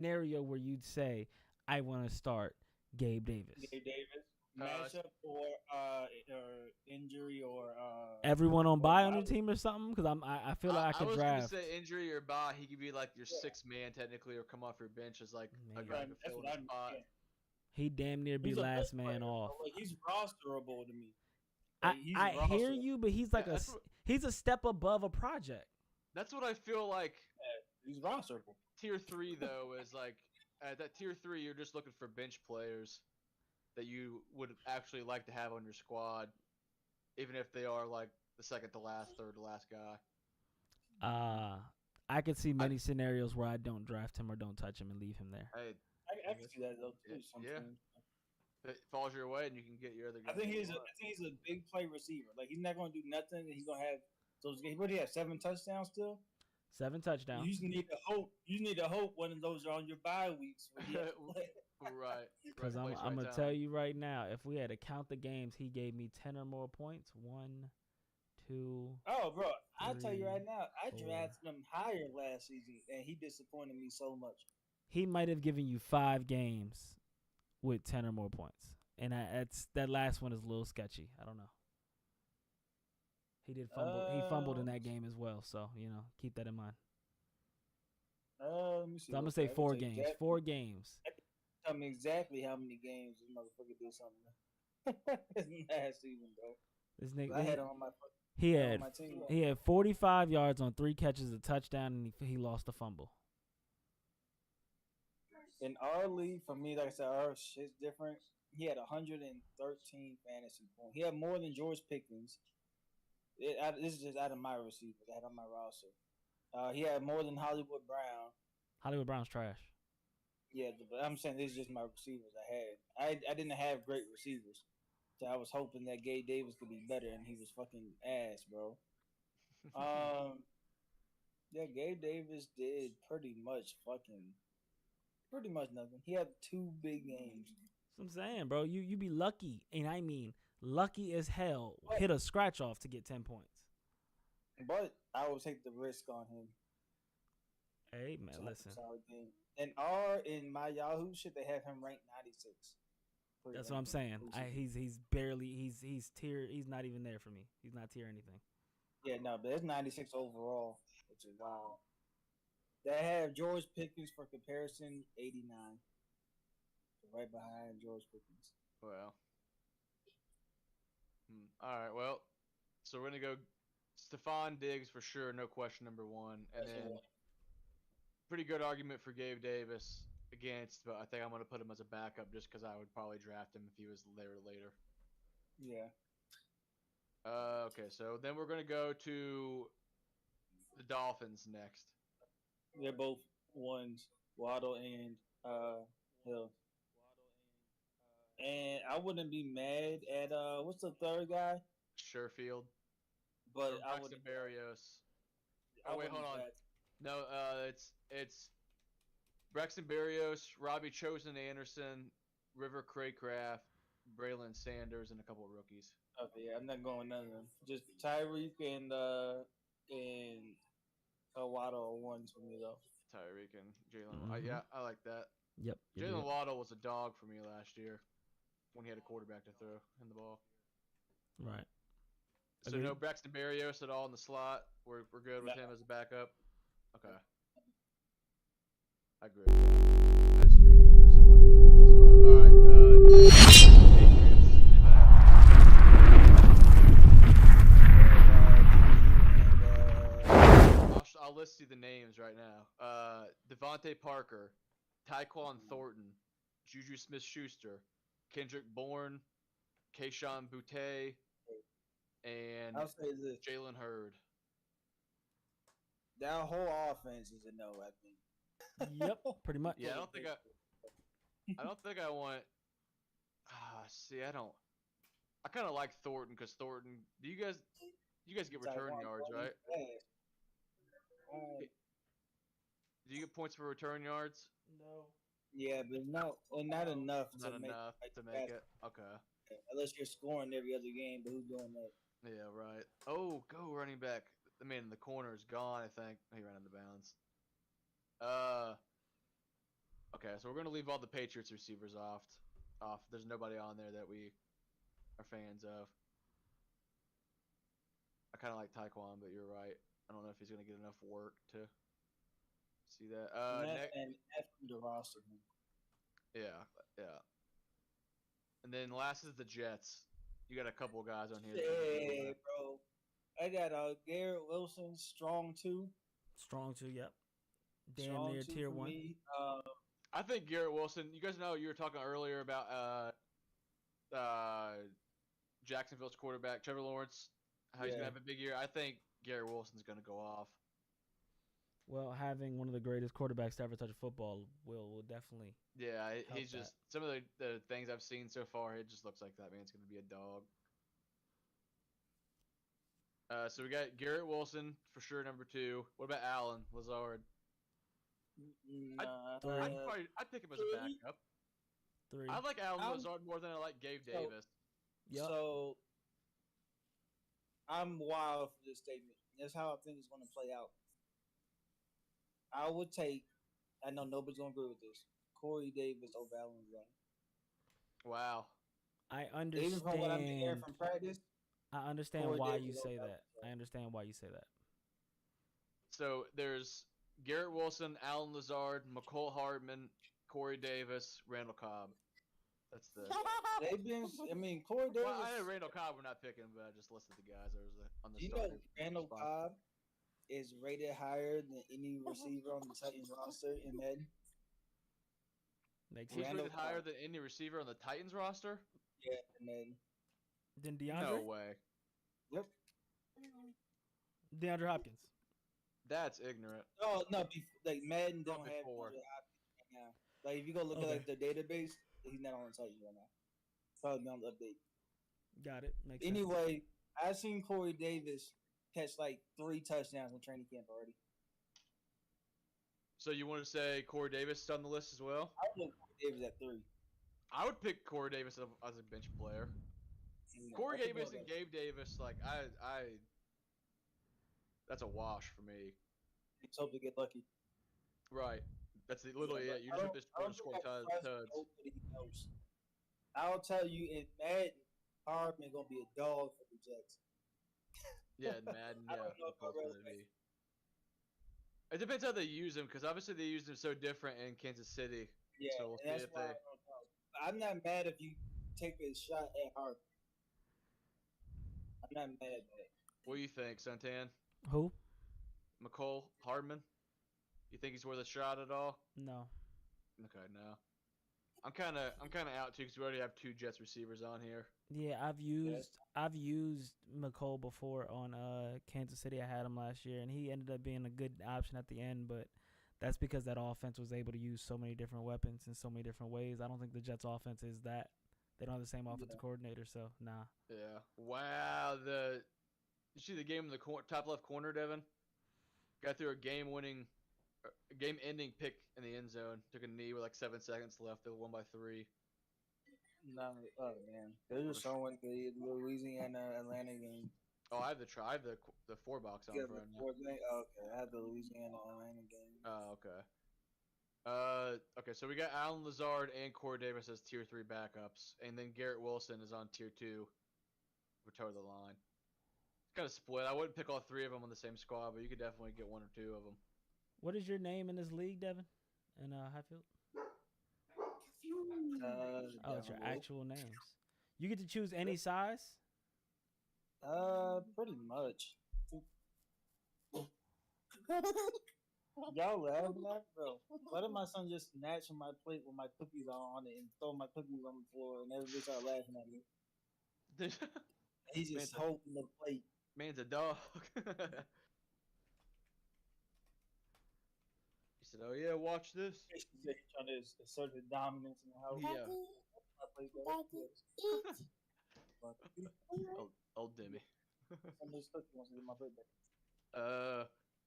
scenario where you'd say, I want to start Gabe Davis? Gabe Davis Uh, matchup or injury Everyone on or buy on bye your week. team or something? Because I feel like I I could was gonna draft. say injury or bye. He could be like your Yeah, sixth man technically, or come off your bench as like a Man, guy who could that's fill in what a I mean. spot. Yeah. he damn near be He's a bench last man player, off. bro. Like he's rosterable to me. I, Like he's I hear rosterable. you, but he's Yeah, like he's a step above a project. that's what I feel like. He's rosterable. Tier three though is like at that tier three, you're just looking for bench players that you would actually like to have on your squad, even if they are like the second to last, third to last guy. Uh, I could see I, many scenarios where I don't draft him or don't touch him and leave him there. I, I can see that though too. yeah, Sometimes. if it falls your way and you can get your other I guys. think he's a big play receiver. Like he's not gonna do nothing. He's gonna have those. He already have 7 touchdowns still. 7 You touchdowns. just need to hope. You need to hope one of those are on your bye weeks. When he has to play. Right, Because right place, I'm right gonna time. tell you right now, if we had to count the games, he gave me 10 or more points. 1, 2. Oh, bro, I'll tell you 3, right now. I 4. drafted him higher last season, and he disappointed me so much. He might have given you 5 games with 10 or more points, and that last one is a little sketchy. I don't know. He did fumble. He fumbled in Let me that game as well, so keep that in mind. let me see. So I'm gonna Real say quick. I can 4 tell you games. exactly. 4 games. Tell me exactly how many games this motherfucker did something. Last season, bro. This I had nigga, him on my he on had my team. he had 45 yards on 3 catches, a touchdown, and he lost a fumble. In our league, for me, like I said, our shit's different. He had 113 fantasy points. He had more than George Pickens. This is just out of my receivers. I had on my roster. He had more than Hollywood Brown. Hollywood Brown's trash. Yeah, but I'm saying this is just my receivers I had. I didn't have great receivers. So I was hoping that Gabe Davis could be better, and he was fucking ass, bro. Um, yeah, Gabe Davis did pretty much nothing. He had 2 big games. That's what I'm saying, bro. You be lucky, and I mean lucky as hell. But, Hit a scratch off to get 10 points. but I would take the risk on him. Hey man, To have listen. a solid game. And in my Yahoo shit, they have him ranked 96. That's what I'm saying. He's barely he's not even there for me. He's not tier anything. Yeah, no, but it's 96 overall, which is wild. They have George Pickens for comparison, 89. So right behind George Pickens. Well, all right. Well, so we're gonna go Stephon Diggs for sure, no question, number one, and then pretty good argument for Gabe Davis against, but I think I'm gonna put him as a backup just because I would probably draft him if he was there later. Yeah. Okay, so then we're gonna go to the Dolphins next. They're both ones, Waddle and Hill. And I wouldn't be mad at what's the third guy? Sherfield But or I would Braxton Berrios. I Oh wait, wouldn't hold on. bet. No, it's Braxton Berrios, Robbie Chosen Anderson, River Craycraft, Braylon Sanders, and a couple of rookies. Okay, yeah, I'm not going none of them. Just Tyreek and Waddle are ones for me though. Tyreek and Jalen. Yeah, I like that. Yep. Jalen Waddle was a dog for me last year when he had a quarterback to throw in the ball. Right. So Agreed. no Braxton Berrios at all in the slot. We're good with him as a backup. Okay. I agree with that. I just figured you gotta throw somebody in the backup spot. All right. Patriots. I'll list you the names right now. Devontae Parker, Tyquan Thornton, Juju Smith-Schuster, Kendrick Bourne, Kayshawn Boutte, and I'll say this: Jalen Hurd. that whole offense is a no. I think. Yep. Pretty much. Yeah, I don't think I want. See, I don't. I kind of like Thornton because Thornton. Do you guys get return yards, right? Do you get points for return yards? No. Yeah, but not enough Not to enough make to make it. Okay. unless you're scoring every other game. But who's doing that? Yeah, right. Oh, go running back. The man in the corner is gone. I think he ran out of bounds. Okay, so we're gonna leave all the Patriots receivers off. There's nobody on there that we are fans of. I kind of like Taekwon, but you're right. I don't know if he's gonna get enough work to see that. And F from the roster. Yeah, yeah. And then last is the Jets. You got a couple of guys on here. Yeah, bro. I got Garrett Wilson, strong two. Strong too. Yep. Damn Strong near two tier for 1. me. I think Garrett Wilson. You guys know you were talking earlier about Jacksonville's quarterback Trevor Lawrence. How he's gonna have a big year. I think Garrett Wilson's gonna go off. Well, having one of the greatest quarterbacks to ever touch football will definitely. Yeah, he's that. just some of the things I've seen so far. It just looks like that man's gonna be a dog. So we got Garrett Wilson for sure, number 2. What about Allen Lazard? I'd pick him as a backup. 3. I like Allen Lazard more than I like Gabe Davis. Yep. So I'm wild for this statement. That's how I think it's going to play out. I would take. I know nobody's going to agree with this. Corey Davis over Allen Lazard. Wow. I understand. Even from what I'm hearing from practice. I understand Corey why Davis you say over that. I understand why you say that. So there's Garrett Wilson, Allen Lazard, McCole Hardman, Corey Davis, Randall Cobb. That's the. They've been. I mean, Corey Davis. Well, I know Randall Cobb we're not picking, but I just listed the guys that was on the. You know, Randall Cobb is rated higher than any receiver on the Titans roster in Madden. He's rated higher than any receiver on the Titans roster? Yeah, in Madden. Then DeAndre? No way. Yep. DeAndre Hopkins. That's ignorant. Oh no, like Madden don't have before. right now. Like if you go look at like the database, he's not on the Titans right now. Probably on the update. Got it. Makes anyway, I've seen Corey Davis catch like 3 touchdowns in training camp already. So you want to say Corey Davis is on the list as well? I would put Corey Davis at 3. I would pick Corey Davis as a bench player. Corey Davis and Gabe Davis, like I that's a wash for me. Let's hope to get lucky. Right. That's literally it. You just have to score tuds. I'll tell you, in Madden, Hardman gonna be a dog for the Jets. Yeah, in Madden, I don't know it depends how they use him, because obviously they use him so different in Kansas City. Yeah, so we'll that's why I'm not mad if you take a shot at Hardman. I'm not mad at that. What do you think, Santan? Who? McCole Hardman? You think he's worth a shot at all? No. Okay, no. I'm kind of out too, because we already have 2 Jets receivers on here. Yeah, I've used McCole before on Kansas City. I had him last year, and he ended up being a good option at the end, but that's because that offense was able to use so many different weapons in so many different ways. I don't think the Jets offense is that. They don't have the same offensive coordinator, so nah. Yeah. Wow. You see the game in the top left corner, Devin? Got through a game-ending pick in the end zone. Took a knee with like 7 seconds left. They won by 3. No, oh man, they're just showing the Louisiana Atlanta game. Oh, I have the 4 box on Yeah, front. okay, I have the Louisiana Atlanta game. Oh, okay. Okay, so we got Allen Lazard and Corey Davis as tier 3 backups, and then Garrett Wilson is on tier 2 for toe of the line. It's kind of split. I wouldn't pick all 3 of them on the same squad, but you could definitely get 1 or 2 of them. What is your name in this league, Devin? In Highfield? It's your actual names. You get to choose any size? Pretty much. Y'all laughing at, bro? Why did my son just snatch from my plate with my cookies on it and throw my cookies on the floor and everybody started laughing at me? He's just holding the plate. Man's a dog. He said, "Oh yeah, watch this." He's trying to assert his dominance in the house. Yeah. Old Demi.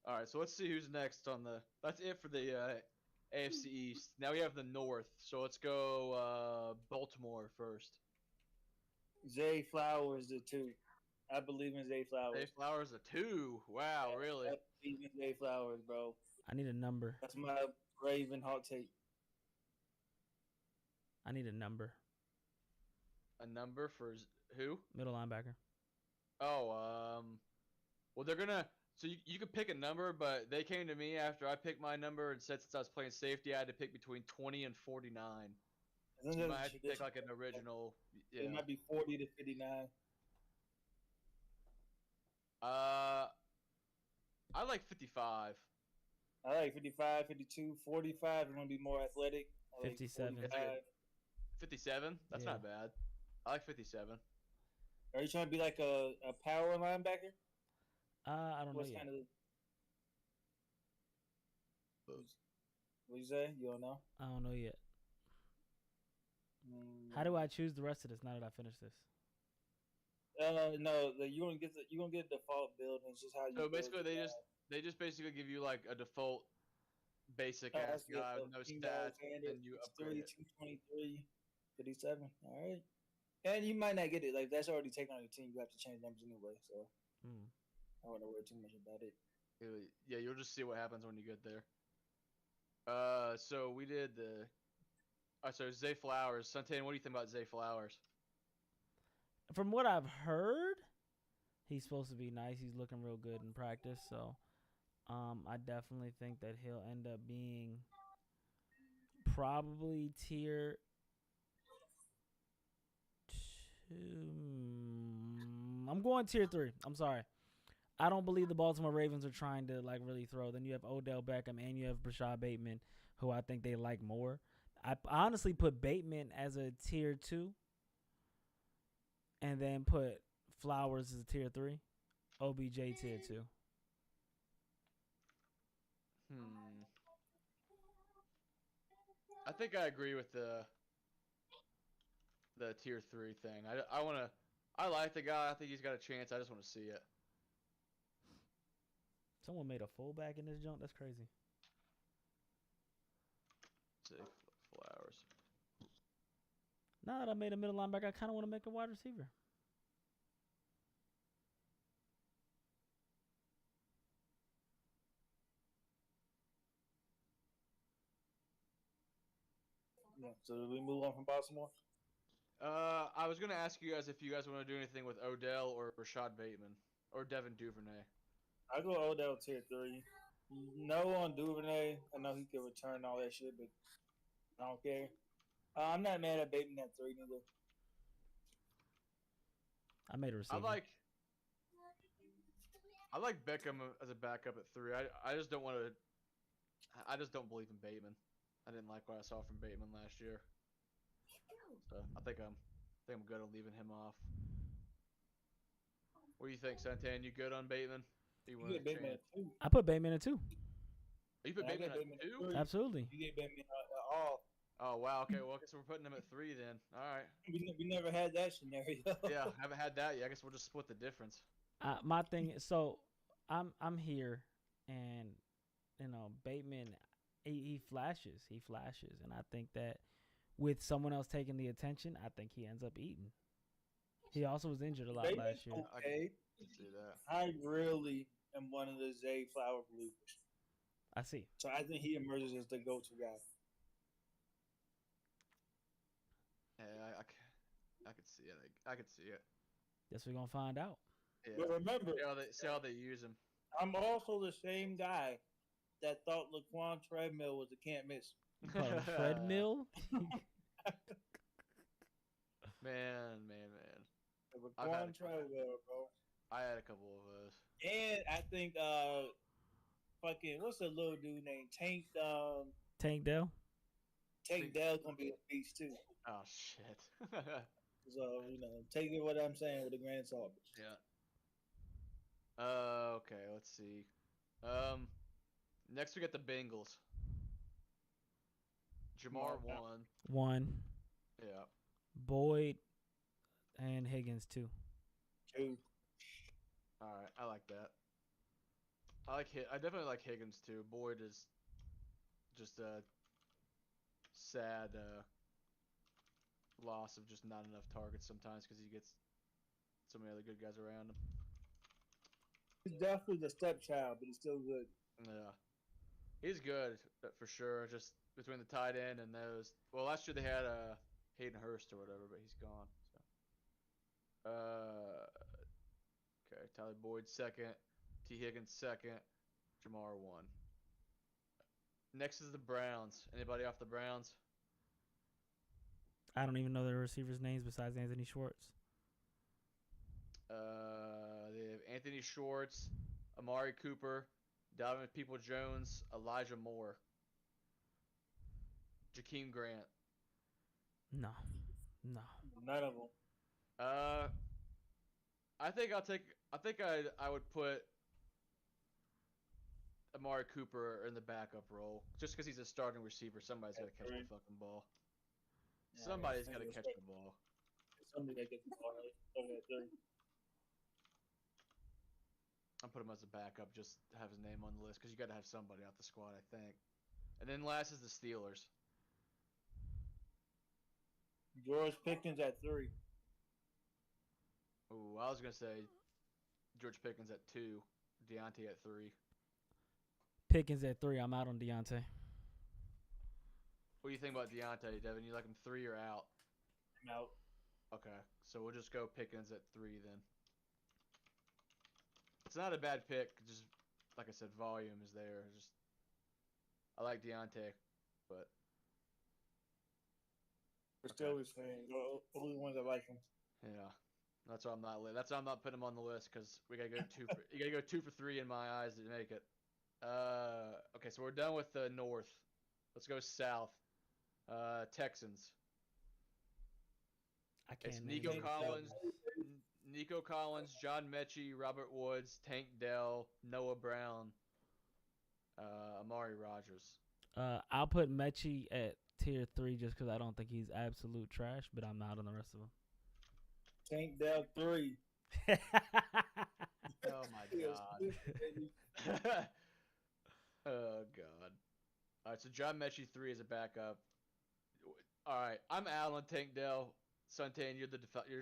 All right, so let's see who's next on the. That's it for the AFC East. Now we have the North, so let's go Baltimore first. Zay Flowers the 2. I believe in Zay Flowers. Zay Flowers the 2. Wow, really? I believe in Zay Flowers, bro. I need a number. That's my Raven hot take. I need a number. A number for who? Middle linebacker. Oh, well, they're gonna. So you could pick a number, but they came to me after I picked my number and said since I was playing safety, I had to pick between 20 and 49. I think So you there's might a have to pick tradition. like an original. It Yeah. might be 40 to 59. Uh, I like 55. I like 55, 52, 45. You're gonna be more athletic. I like 57. It's like 45. 57. That's Yeah. not bad. I like 57. Are you trying to be like a power linebacker? I don't know What's yet. kind of what you say? You don't know? I don't know yet. How do I choose the rest of this now that I finish this? No, you're gonna get default build, and it's just how you. So build basically, your they just basically give you like a default basic guy. ass That's it. guy So with no King stats, Alexander, and you upgrade 6'3", it. 223, 57. All right. And you might not get it. Like that's already taken on your team. You have to change numbers anyway, so Mm. I wouldn't worry too much about it. Yeah, you'll just see what happens when you get there. So we did the. So Zay Flowers, Suntan, what do you think about Zay Flowers? From what I've heard, he's supposed to be nice. He's looking real good in practice, so I definitely think that he'll end up being probably tier 2. I'm going tier 3. I'm sorry. I don't believe the Baltimore Ravens are trying to like really throw. Then you have Odell Beckham and you have Rashad Bateman, who I think they like more. I honestly put Bateman as a tier 2, and then put Flowers as a tier 3, OBJ tier 2. I think I agree with the tier 3 thing. I want to. I like the guy. I think he's got a chance. I just want to see it. Someone made a fullback in this junk. That's crazy. Zay Flowers. Now that I made a middle linebacker, I kind of want to make a wide receiver. Yeah. So do we move on from Baltimore? I was gonna ask you guys if you guys want to do anything with Odell or Rashad Bateman or Devin Duvernay. I go Odell tier 3. No on Duvernay. I know he can return all that shit, but I don't care. I'm not mad at Bateman at 3 neither. I made a receiver. I like Beckham as a backup at 3. I just don't want to. I just don't believe in Bateman. I didn't like what I saw from Bateman last year. So I think I'm good on leaving him off. What do you think, Santan? You good on Bateman? You get Bateman at 2. I put Bateman at 2. You put I Bateman get at Bateman at 2? 3. Absolutely. You get Bateman at all. Oh wow. Okay. Well, I guess we're putting him at 3 then. All right. We never had that scenario. Yeah, haven't had that yet. I guess we'll just split the difference. My thing is, so I'm here, and Bateman, he flashes, and I think that with someone else taking the attention, I think he ends up eating. He also was injured a lot last year. Okay. I can see that. I really am one of the Zay Flower believers. I see. So I think he emerges as the go-to guy. Yeah, I could see it. I could see it. Guess we're gonna find out. Yeah. But remember, See how they use him. I'm also the same guy that thought Laquan Treadmill was a can't miss. You call him treadmill? Man. Laquan Treadmill, bro. I had a couple of those. And I think fucking what's the little dude named Tank Tank Dell? Tank Dell's gonna be a beast too. Oh shit. So, take it what I'm saying with a grain of salt. Yeah. Okay, let's see. Next we got the Bengals. Jamar 1. Yeah. Boyd and Higgins 2. 2. All right, I like that. I definitely like Higgins too. Boyd is just a sad loss of just not enough targets sometimes because he gets so many other good guys around him. He's definitely the stepchild, but he's still good. Yeah, he's good for sure. Just between the tight end and those. Well, last year they had Hayden Hurst or whatever, but he's gone. So, okay, Tyler Boyd second, T Higgins second, Jamar one. Next is the Browns. Anybody off the Browns? I don't even know their receivers' names besides Anthony Schwartz. They have Anthony Schwartz, Amari Cooper, Donovan People-Jones, Elijah Moore, Jakeem Grant. No. None of them. I think I would put Amari Cooper in the backup role just because he's a starting receiver. Somebody's got to catch the fucking ball. Yeah, Somebody's got to catch the ball. Somebody got to get the ball. I'll put him as a backup just to have his name on the list because you got to have somebody off the squad, I think. And then last is the Steelers. George Pickens at 3. Ooh, I was gonna say George Pickens at 2, Deontay at 3. Pickens at 3. I'm out on Deontay. What do you think about Deontay, Devin? You like him 3 or out? I'm out. Okay, so we'll just go Pickens at 3 then. It's not a bad pick. Just like I said, volume is there. Just I like Deontay, but For Steelers fans, the only ones that like him. yeah, that's why I'm not. That's why I'm not putting him on the list because we gotta go 2. You gotta go 2 for 3 in my eyes to make it. Okay, so we're done with the North. Let's go South. Texans. I can't. It's name Nico Collins, John Mechie, Robert Woods, Tank Dell, Noah Brown, Amari Rogers. I'll put Mechie at tier 3 just because I don't think he's absolute trash, but I'm out on the rest of them. Tank Dell 3. Oh my god. Oh god. All right, so John Mechie 3 is a backup. All right, I'm out on Tank Dell. Suntan, you're the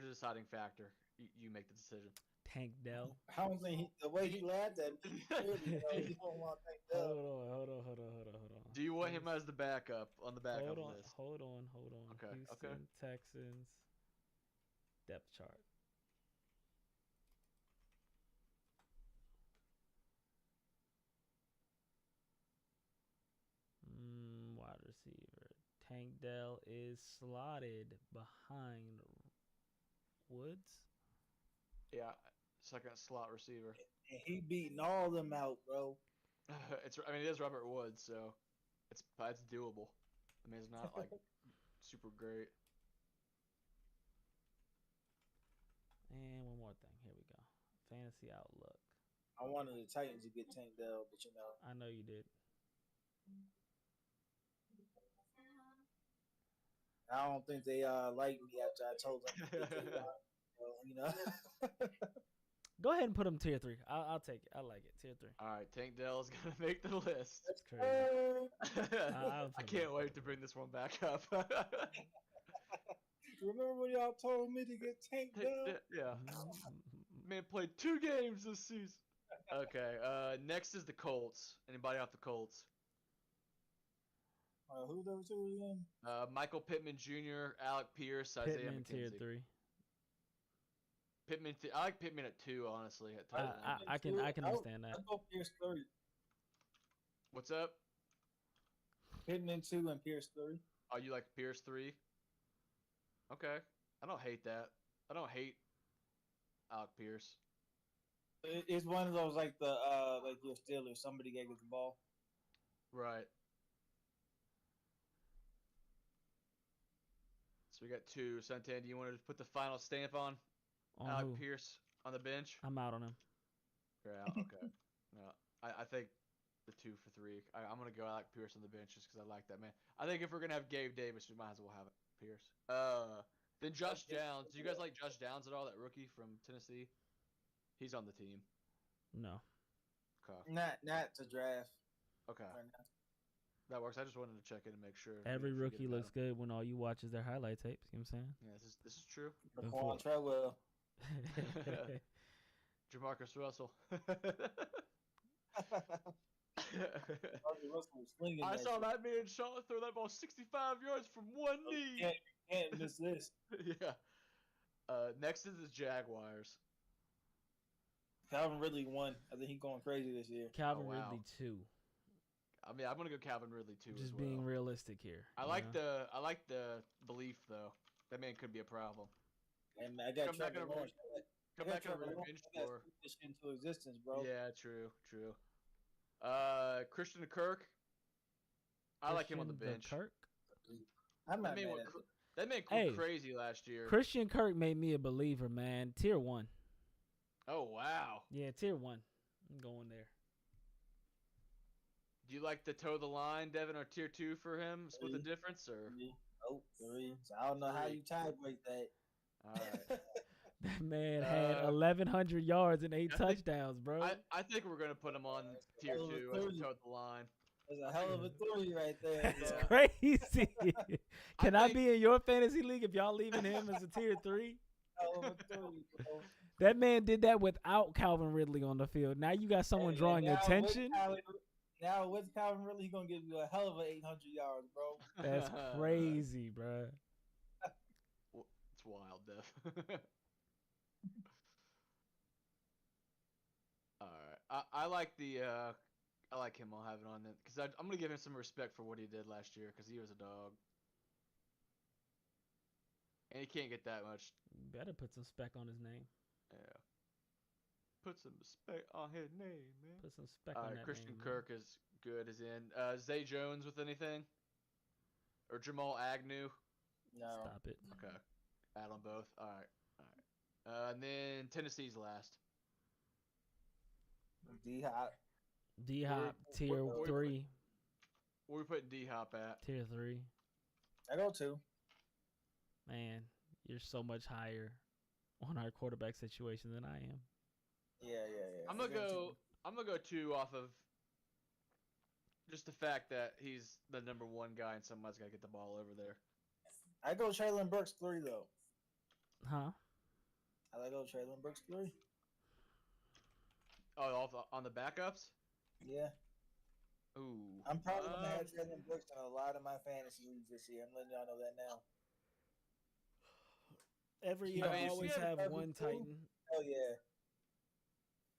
deciding factor. You make the decision. Tank Dell. I don't think the way he laughed at me, he don't want Tank Dell. Hold on. Do you want him as the backup on the backup list? Hold on. Okay, Houston okay. Texans depth chart. Wide receiver. Tank Dell is slotted behind Woods. Yeah, second slot receiver. And he beating all of them out, bro. It is Robert Woods, so it's doable. I mean, it's not like super great. And one more thing. Here we go. Fantasy Outlook. I wanted the Titans to get Tank Dell, but you know. I know you did. I don't think they liked me after I told them. You know. Go ahead and put him tier 3. I'll take it. I like it. Tier 3. All right, Tank Dell's gonna make the list. That's crazy. I can't wait to bring this one back up. Remember when y'all told me to get Tank Dell? Yeah. Man played 2 games this season. Okay. Next is the Colts. Anybody off the Colts? Who's those 2 again? Michael Pittman Jr., Alec Pierce, Isaiah Pittman McKenzie. tier 3. I like Pittman at 2, honestly. At tight end. I can understand that. I'll go Pierce 3. What's up? Pittman 2 and Pierce 3. Oh, you like Pierce 3? Okay. I don't hate that. I don't hate Alec Pierce. It's one of those like your Steelers. Somebody got to get the ball. Right. So we got 2. Santan, do you want to put the final stamp on Alec who? Pierce on the bench? I'm out on him. You're out. Okay. No, I think the 2 for 3. I'm gonna go Alec Pierce on the bench just because I like that man. I think if we're gonna have Gabe Davis, we might as well have Pierce. Then Josh Downs. Do you guys like Josh Downs at all? That rookie from Tennessee. He's on the team. No. Okay. Not to draft. Okay. That works. I just wanted to check in and make sure. Every rookie looks good when all you watch is their highlight tapes. You know what I'm saying? Yeah, this is true. Laquan Treadwell. Jamarcus Russell. Russell Wilson was slinging I that saw shit. that man Shaw throw that ball 65 yards from one knee. Can't miss this. Yeah. Next is the Jaguars. Calvin Ridley won. I think he's going crazy this year. Calvin wow. Ridley 2. I mean, I'm gonna go Calvin Ridley too. Just as well. being realistic here. I like the belief though. That man could be a problem. And I got Come back Trevor in a Lawrence. Come back in a revenge tour. This into existence, bro. Yeah, true. Christian Kirk. I like him on the bench. Kirk? I'm not mad at it. That man went crazy last year. Christian Kirk made me a believer, man. Tier 1. Oh, wow. Yeah, tier 1. I'm going there. Do you like the toe the line, Devin, or tier 2 for him? Split the difference, or? Nope, 3. So I don't know how you tie break that. All right. That man had 1,100 yards and 8 touchdowns, bro. I think we're going to put him on tier 2 as a toe the line. That's a hell of a 3 right there, It's bro. crazy. Can I be in your fantasy league if y'all leaving him as a tier 3? Hell of a 3, bro. That man did that without Calvin Ridley on the field. Now you got someone drawing attention. Now with Calvin Ridley, he's gonna give you a hell of a 800 yards, bro. That's crazy, bro. It's wild, Dev. All right, I like him. I'll have it on it because I'm gonna give him some respect for what he did last year because he was a dog, and he can't get that much. You better put some spec on his name. Yeah. Put some respect on his name, man. Put some spec on that Christian name, Kirk is good as in. Zay Jones with anything? Or Jamal Agnew? No. Stop it. Okay. Add on both. All right. And then Tennessee's last. D-Hop. D-Hop, tier 3. Where we putting D-Hop at? Tier 3. I go 2. Man, you're so much higher on our quarterback situation than I am. Yeah. I'm gonna go 2 off of just the fact that he's the number 1 guy and somebody's gotta get the ball over there. I go Traylon Burks 3 though. Huh? I go Traylon Burks 3. Oh, on the backups? Yeah. Ooh. I'm probably gonna have Traylon Burks in a lot of my fantasy leagues this year. I'm letting y'all know that now. Every year I always have one Titan. Oh yeah.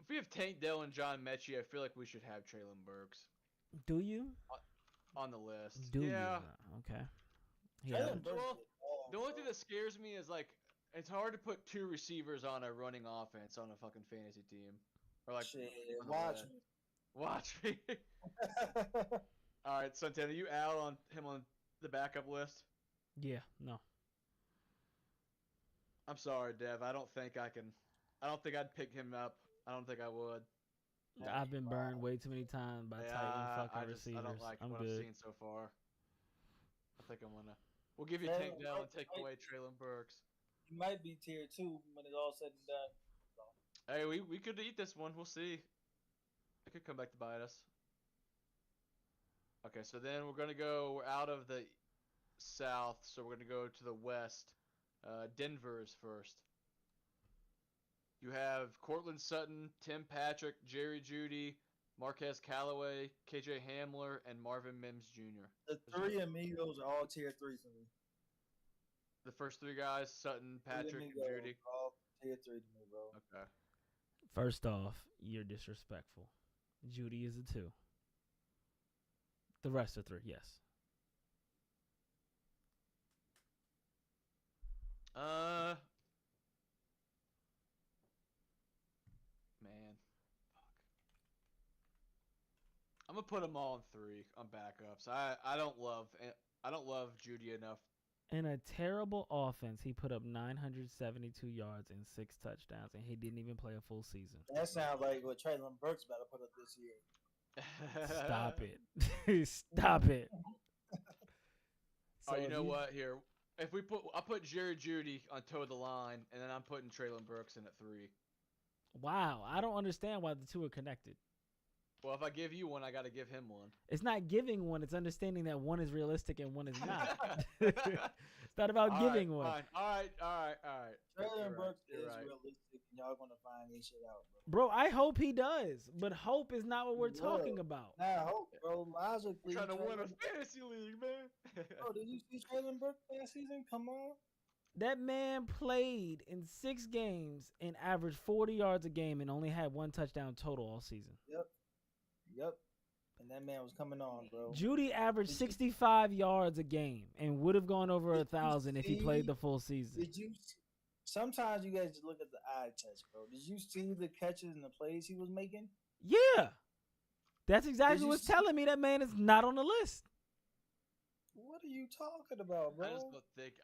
If we have Tank Dell and John Mechie, I feel like we should have Traylon Burks. Do you? On the list. Do yeah. you? Okay. Yeah. The only thing that scares me is like it's hard to put 2 receivers on a running offense on a fucking fantasy team. Or like shit, watch me. Watch me. All right, Santana, you out on him on the backup list? Yeah, no. I'm sorry, Dev. I don't think I'd pick him up. I don't think I would. I've been burned way too many times by Titan fucking receivers. I don't like I'm what good. I've seen so far. I think I'm gonna. We'll give you Tank Dell and take away Traylon Burks. He might be tier 2 when it's all said and done. Hey, we could eat this one. We'll see. It could come back to bite us. Okay, so then we're out of the South, so we're gonna go to the West. Denver is first. You have Cortland Sutton, Tim Patrick, Jerry Jeudy, Marquez Callaway, KJ Hamler, and Marvin Mims Jr. The 3 amigos are all tier 3 for me. The first 3 guys, Sutton, Patrick, and Jeudy. All tier 3 to me, bro. Okay. First off, you're disrespectful. Jeudy is a 2. The rest are 3, yes. Man, fuck. I'm gonna put them all in 3 on backups. I don't love Jeudy enough. In a terrible offense, he put up 972 yards and 6 touchdowns, and he didn't even play a full season. That sounds like what Traylon Burks about to put up this year. Stop it. Stop it. So you know what? Here, I'll put Jerry Jeudy on toe of the line, and then I'm putting Traylon Burks in at 3. Wow, I don't understand why the 2 are connected. Well, if I give you one, I got to give him one. It's not giving one. It's understanding that one is realistic and one is not. It's not about giving one. Fine. All right. Traylon Burks is realistic. y'all gonna find this shit out, bro. Bro, I hope he does, but hope is not what we're You talking will. about. Nah, hope, bro. Logically, Trying to win a Traylon- fantasy league, man. bro, did you see Traylon Burks last season? Come on. That man played in 6 games and averaged 40 yards a game and only had 1 touchdown total all season. Yep. And that man was coming on, bro. Judy averaged Did you- 65 yards a game and would have gone over Did you 1,000 if he played see- the full season. Did you? Sometimes you guys just look at the eye test, bro. Did you see the catches and the plays he was making? Yeah. That's exactly Did you what's see- telling me that man is not on the list. What are you talking about, bro?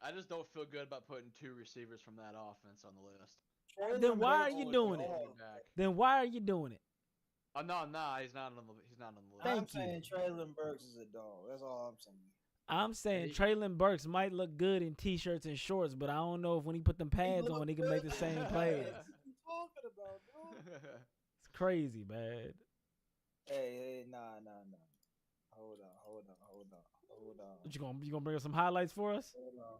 I just don't feel good about putting 2 receivers from that offense on the list. Then why are Burks you is doing a it? dog. Then why are you doing it? Oh no, he's not on the list. Thank I'm you. saying Traylon Burks is a dog. That's all I'm saying. I'm saying Hey. Traylon Burks might look good in t-shirts and shorts, but I don't know if when he put them pads on, he can make the same plays. What are you talking about, bro? It's crazy, man. Hey, nah. Hold on. What you gonna bring us some highlights for us?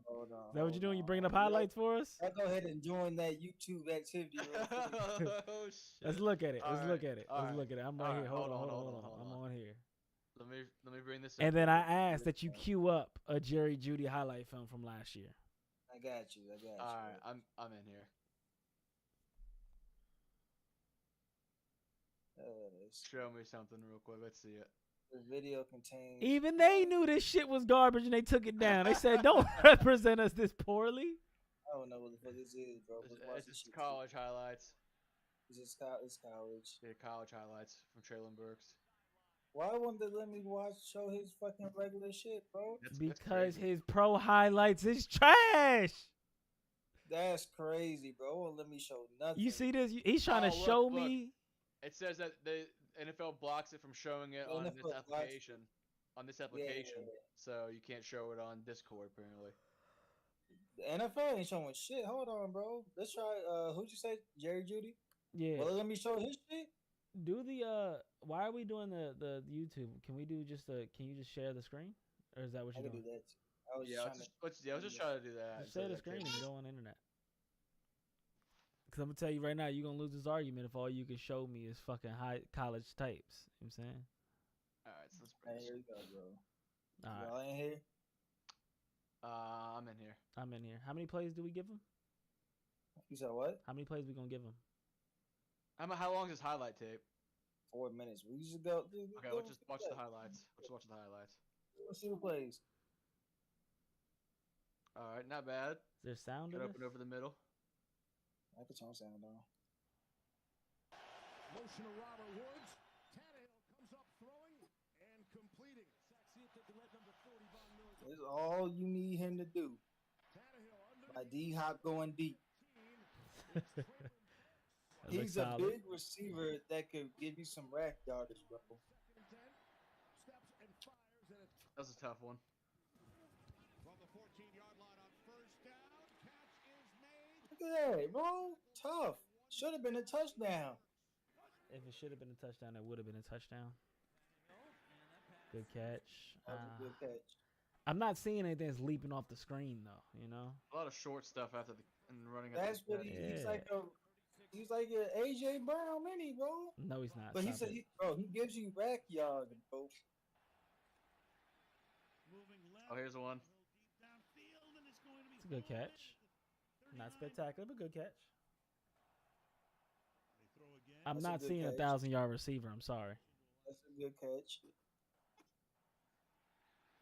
Hold on. Is that what you're doing? You bringing up highlights for us? I'll go ahead and join that YouTube activity. Real quick. Oh shit. Let's look at it. All Let's right, look at it. all Let's right, look at it. I'm all right right, here. Hold on. hold I'm on. on here. Let me bring this. And up. then I asked that you queue up a Jerry Judy highlight film from last year. I got you. All right, I'm in here. Show me something real quick. Let's see it. The video contains. Even they knew this shit was garbage and they took it down. They said, "Don't represent us this poorly." I don't know what the fuck this is, bro. Let's watch It's this just shit. college highlights. It's college. Yeah, college highlights from Traylon Burks. Why won't they let me show his fucking regular shit, bro? That's Because crazy. his pro highlights is trash. That's crazy, bro. It won't let me show nothing. You see this? He's trying to Oh, show look. me. It says that the NFL blocks it from showing it on this NFL blocks it. application. On this application, yeah. so you can't show it on Discord apparently. The NFL ain't showing shit. Hold on, bro. Let's try. Who'd you say? Jerry Judy? Yeah. Well, let me show his shit. Do the why are we doing the YouTube? Can we do just can you just share the screen? Or is that what I you're can doing? do that. I was Yeah, I was just trying to do that. Just share the screen and go on the internet. Cause I'm gonna tell you right now, you're gonna lose this argument if all you can show me is fucking high college types. You know what I'm saying? Alright, so let's Hey, bring here this. we go, bro. All right, Y'all ain't here. I'm in here. I'm in here. How many plays do we give him? You said what? How many plays we gonna give him? How long is this highlight tape? 4 minutes. We just go. Okay, let's just watch the highlights. Let's watch the highlights. Let's see the plays. Alright, not bad. Is there sound Cut in open this? over the middle. I can turn sound on. Motion to Robert Woods. Tannehill comes up throwing and completing. Sacks it to the red number 40, Von Miller. That's all you need him to do. Tannehill under My D Hop going deep. 15. That looks He's a solid. big receiver that could give you some rack yardage, bro. Second and 10. Steps and fires and it's That was a tough one. from the 14-yard line on first down. Catch is made. Look at that, bro. Tough. Should have been a touchdown. If it should have been a touchdown, it would have been a touchdown. Good catch. That was a good catch. I'm not seeing anything that's leaping off the screen though. You know. A lot of short stuff after the and running. That's after what the he's Yeah. like. He's like an AJ Brown mini, bro. No, he's not. But he Stop said, it. he gives you rack yard, bro. Oh, here's the one. It's a good catch. Not spectacular, but good catch. I'm That's a not good seeing a catch. 1,000-yard receiver. I'm sorry. That's a good catch.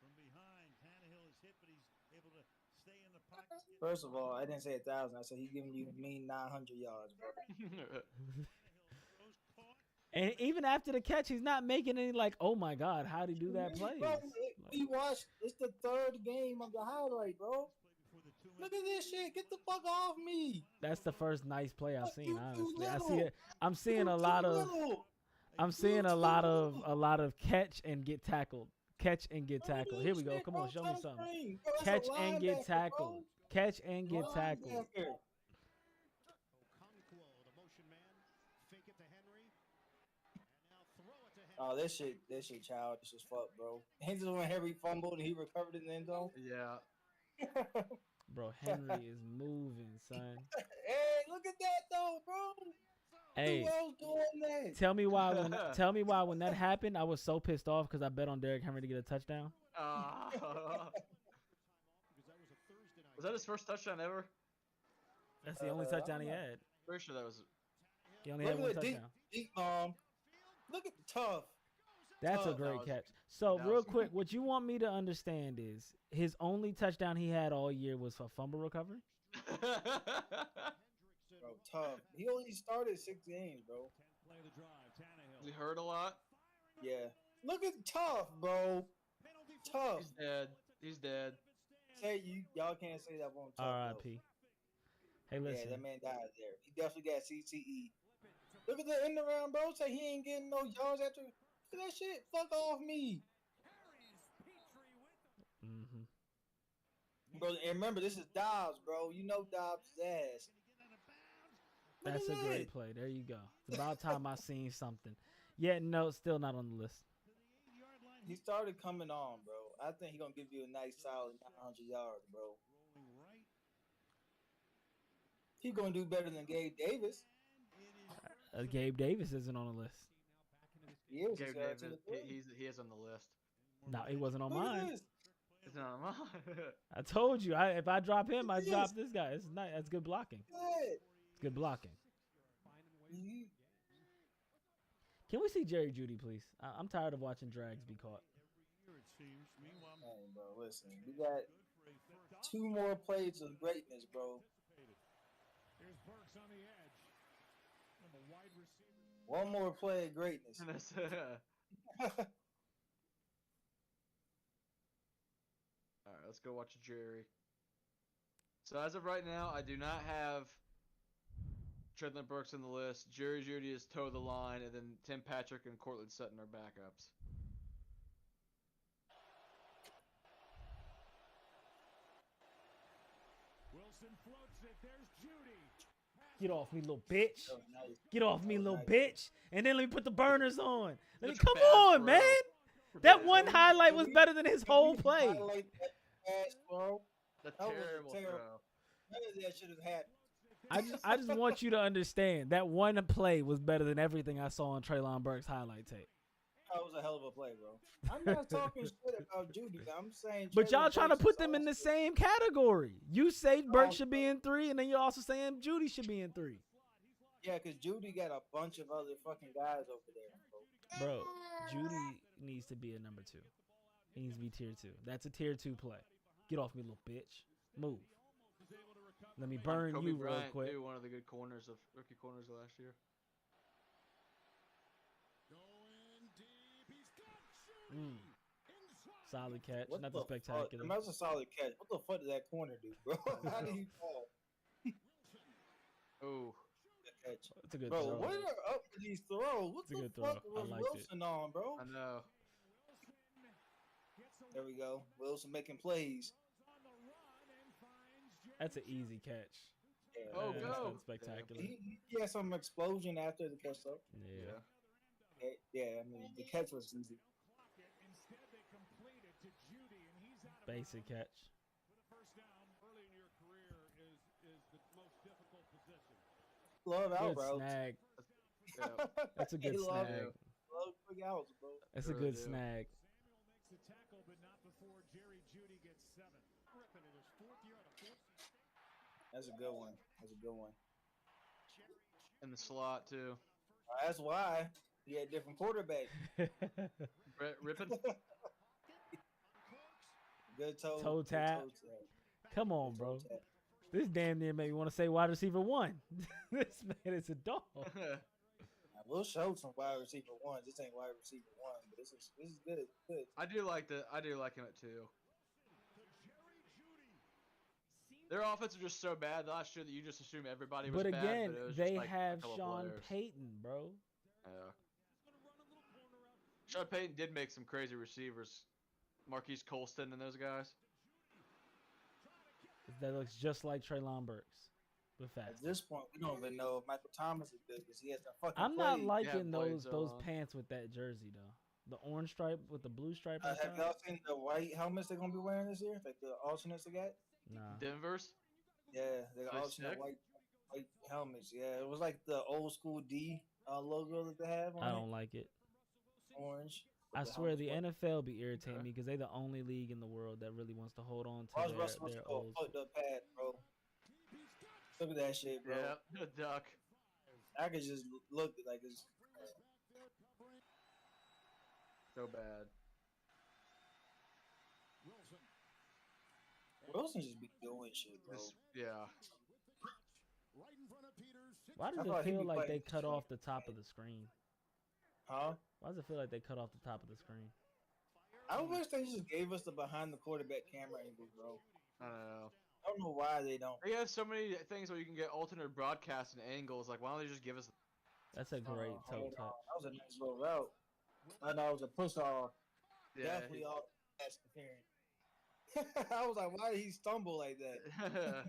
From behind, Tannehill is hit, but he's able to stay in the pocket. First of all, I didn't say 1,000. I said he's giving you mean 900 yards, bro. And even after the catch, he's not making any like, oh my God, how did he do that play? Bro, we watched. It's the third game of the highlight, bro. Look at this shit. Get the fuck off me. That's the first nice play I've seen, You honestly. I little. see it. I'm seeing a You lot of. little. I'm seeing You a lot of little. catch and get tackled. Catch and get Look at tackled. this Here we go. shit, Come bro. on, show me Try to something. screen. Bro, that's Catch a and get linebacker, tackled. bro. Catch and get tackled. Linebacker. Okonkwo, the motion man. Fake it to Henry. And now throw it to Henry. Oh, this shit childish as fuck, bro. Hands when Henry fumbled and he recovered in the end zone. Yeah. Bro, Henry is moving, son. Hey, look at that though, bro. Hey, Who else doing that? tell me why when that happened, I was so pissed off because I bet on Derrick Henry to get a touchdown. Was that his first touchdown ever? That's the only touchdown he had. Pretty sure that was. He only Look had one at the touchdown. deep Look at the tough. That's a Tough. great was- catch. So that real was- quick, what you want me to understand is his only touchdown he had all year was a fumble recovery. Bro, tough. He only started 6 games, bro. We heard a lot. Yeah. Look at tough, bro. Tough. He's dead. He's dead. Say y'all can't say that one tough. R.I.P. Hey, Though. listen. Yeah, that man died there. He definitely got CTE. Look at the end around, bro. Say he ain't getting no yards after. Look at that shit. Fuck off me. Mm-hmm. Bro, and remember, this is Dobbs, bro. You know Dobbs' ass. Look That's at a that. great play. There you go. It's about time I seen something. Yeah, no, still not on the list. He started coming on, bro. I think he's going to give you a nice, solid 900 yards, bro. He's going to do better than Gabe Davis. Gabe Davis isn't on the list. He is. Gabe He's Davis, 13. he is on the list. No, he wasn't on Look at mine. this. It's not on mine. I told you. If I drop him, I Yes. drop this guy. It's not. That's good blocking. Good. It's good blocking. He- Can we see Jerry Judy, please? I'm tired of watching drags be caught. Hey, bro, listen. We got 2 more plays of greatness, bro. Here's Burks on the edge. And the wide receiver. 1 more play of greatness. All right, let's go watch Jerry. So as of right now, I do not have Treadland Burks on the list. Jerry Judy is toe the line, and then Tim Patrick and Cortland Sutton are backups. Wilson floats it. There's Judy. Get off me, little bitch. That was nice. Get off me, That was little nice. bitch. And then let me put the burners on. Let me Such a come bad on, throw. man. That one highlight was better than his whole Can we play. highlight that pass, bro? That's That was a terrible terrible- throw. None of that should have happened. I just want you to understand that one play was better than everything I saw on Treylon Burks' highlight tape. That was a hell of a play, bro. I'm not talking shit about Judy. I'm saying. But y'all Treylon trying to Burks put is them in the awesome. same category. You say Burks should be in 3, and then you're also saying Judy should be in 3. Yeah, because Judy got a bunch of other fucking guys over there, bro. Bro, Judy needs to be a number 2. He needs to be tier 2. That's a tier 2 play. Get off me, little bitch. Move. Let me burn Kobe you Bryant, real quick. too, one of the good corners of rookie corners of last year. Going deep. He's got Judy. Inside. Solid catch. What Nothing the fuck? spectacular. That was a solid catch. What the fuck did that corner do, bro? How did he fall? Oh, That catch. It's a good Bro, throw. what are up with these throws? What It's a the good throw. fuck I was liked it. Wilson on, bro? I know. There we go. Wilson making plays. That's an easy catch. Yeah, Oh, That's go. nothing spectacular. He had some explosion after the catch, though. Yeah. Yeah, I mean, the catch was easy. Instead, they complete it to Judy, and he's out of Basic catch. with a first down early in your career is the most difficult position. Love out Good routes. snag. Yeah. That's a good He love snag. it. Love quick outs, bro. That's a Really good do. snag. Samuel makes the tackle, but not before Jerry Judy gets 7. Ripping it his 4th year out of 4. That's a good one. That's a good one. In the slot, too. That's why he had different quarterback. Brett Rippin. Good toe. Toe good tap. toe tap. Come on, Good bro. toe tap. This damn near made me want to say wide receiver 1. This man is a dog. I will show some wide receiver ones. This ain't wide receiver 1, but this is good. Good. I do like him at 2. Their offense is just so bad last year that you just assume everybody was But bad. again, but it was they just like have a couple Sean players. Payton, bro. Yeah. Sean Payton did make some crazy receivers. Marquise Colston and those guys. That looks just like Treylon Burks. But At fast. this point, we don't even know if Michael Thomas is good because he hasn't fucking I'm not played. liking played those so those long. pants with that jersey though. The orange stripe with the blue stripe on Have top. y'all seen the white helmets they're gonna be wearing this year? Like the alternates they got? Nah, Denver's. Yeah, they got They alternate sick? white helmets. Yeah, it was like the old school D logo that they have I on it, don't like it. orange. I with the swear helmets the white. NFL be irritating Okay. me because they the only league in the world that really wants to hold on to Why was Russell their Wilson so old. fucked up pad, bro? Look at that shit, bro. Yeah, the duck. I could just look like it's So bad. Wilson just be doing shit, bro. Yeah. Why does I it thought he'd feel be like playing they cut this off the top of the screen? Huh? Why does it feel like they cut off the top of the screen? I wish they just gave us the behind the quarterback camera angle, bro. I don't know. I don't know why they don't. They have so many things where you can get alternate broadcast and angles. Like, why don't they just give us? That's a great toe Hold on. touch. That was a nice little route. I know it was a push off. Yeah. Definitely all that's comparing. I was like, why did he stumble like that?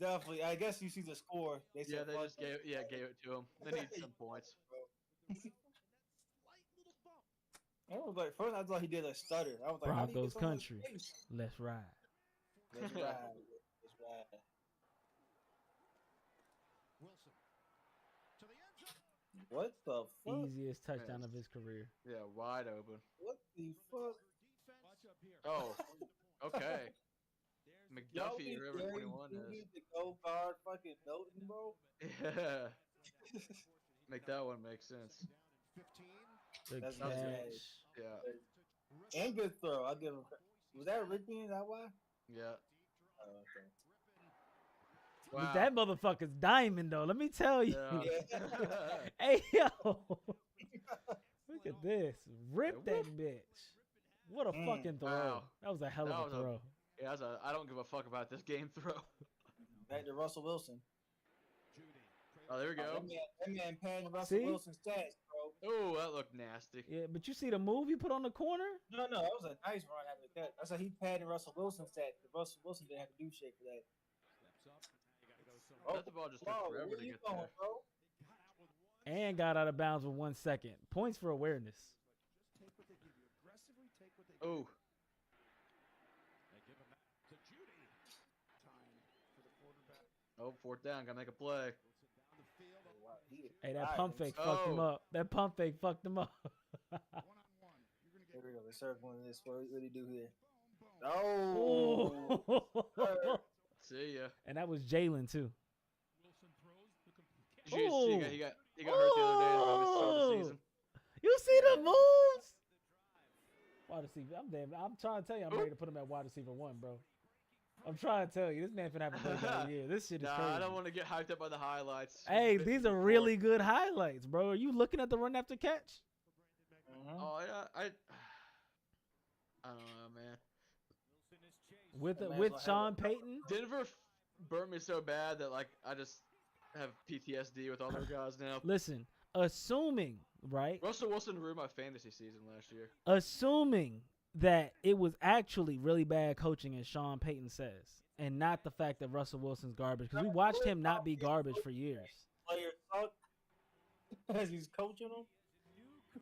Definitely. I guess you see the score. They Yeah, said, they "Fuck just gave it to him. They need some points. I was like, first I thought he did a stutter. I was like, how do you Broncos get so much country. space? Let's ride. Let's ride. Let's ride. What the fuck? Easiest touchdown of his career. Yeah, wide open. What the fuck? Oh, okay. Y'all McDuffie, think whoever Jerry 21 Judy is. to go guard fucking Milton, bro? Yeah. Make that one make sense. The That's catch. nice. Yeah. And good throw. I'll give him. Was that Ricky? Is that why? Yeah. Oh, okay. Wow. That motherfucker's diamond though. Let me tell you. Yeah. Hey yo. Look at this. Rip that bitch. What a fucking throw. Wow. That was a hell That of was a a- throw. Yeah, I don't give a fuck about this game throw. Back to Russell Wilson. Oh, there we Oh, go. that man paying Russell See? Wilson's stats, bro. Oh, that looked nasty. Yeah, but you see the move he put on the corner? No, that was a nice run after the catch. I said he padded Russell Wilson's stats. Russell Wilson didn't have to do shit for that. That the ball just took Whoa, forever where to you get going, there. bro? And got out of bounds with 1 second. Points for awareness. Oh, oh, fourth down. Gotta make a play. Hey, that pump fake fucked him Oh. up. That pump fake fucked him up. Here we go. Let's start going to this. What do you do here? Oh. Ooh. See ya. And that was Jalen too. Did you see he got hurt the other day. Like, we started the season. You see the moves? Wide receiver. I'm trying to tell you, I'm ready to put him at wide receiver 1, bro. I'm trying to tell you, this man finna have a breakout year. This shit is Nah, crazy. I don't want to get hyped up by the highlights. Hey, Bit these are before. really good highlights, bro. Are you looking at the run after catch? Oh, yeah, I don't know, man. With That man's with gonna have Sean a- Payton? Denver burnt me so bad that like I just have PTSD with all their guys now. Listen, assuming, right? Russell Wilson ruined my fantasy season last year. Assuming that it was actually really bad coaching, as Sean Payton says, and not the fact that Russell Wilson's garbage, because we watched him not be garbage for years. Player suck as he's coaching them.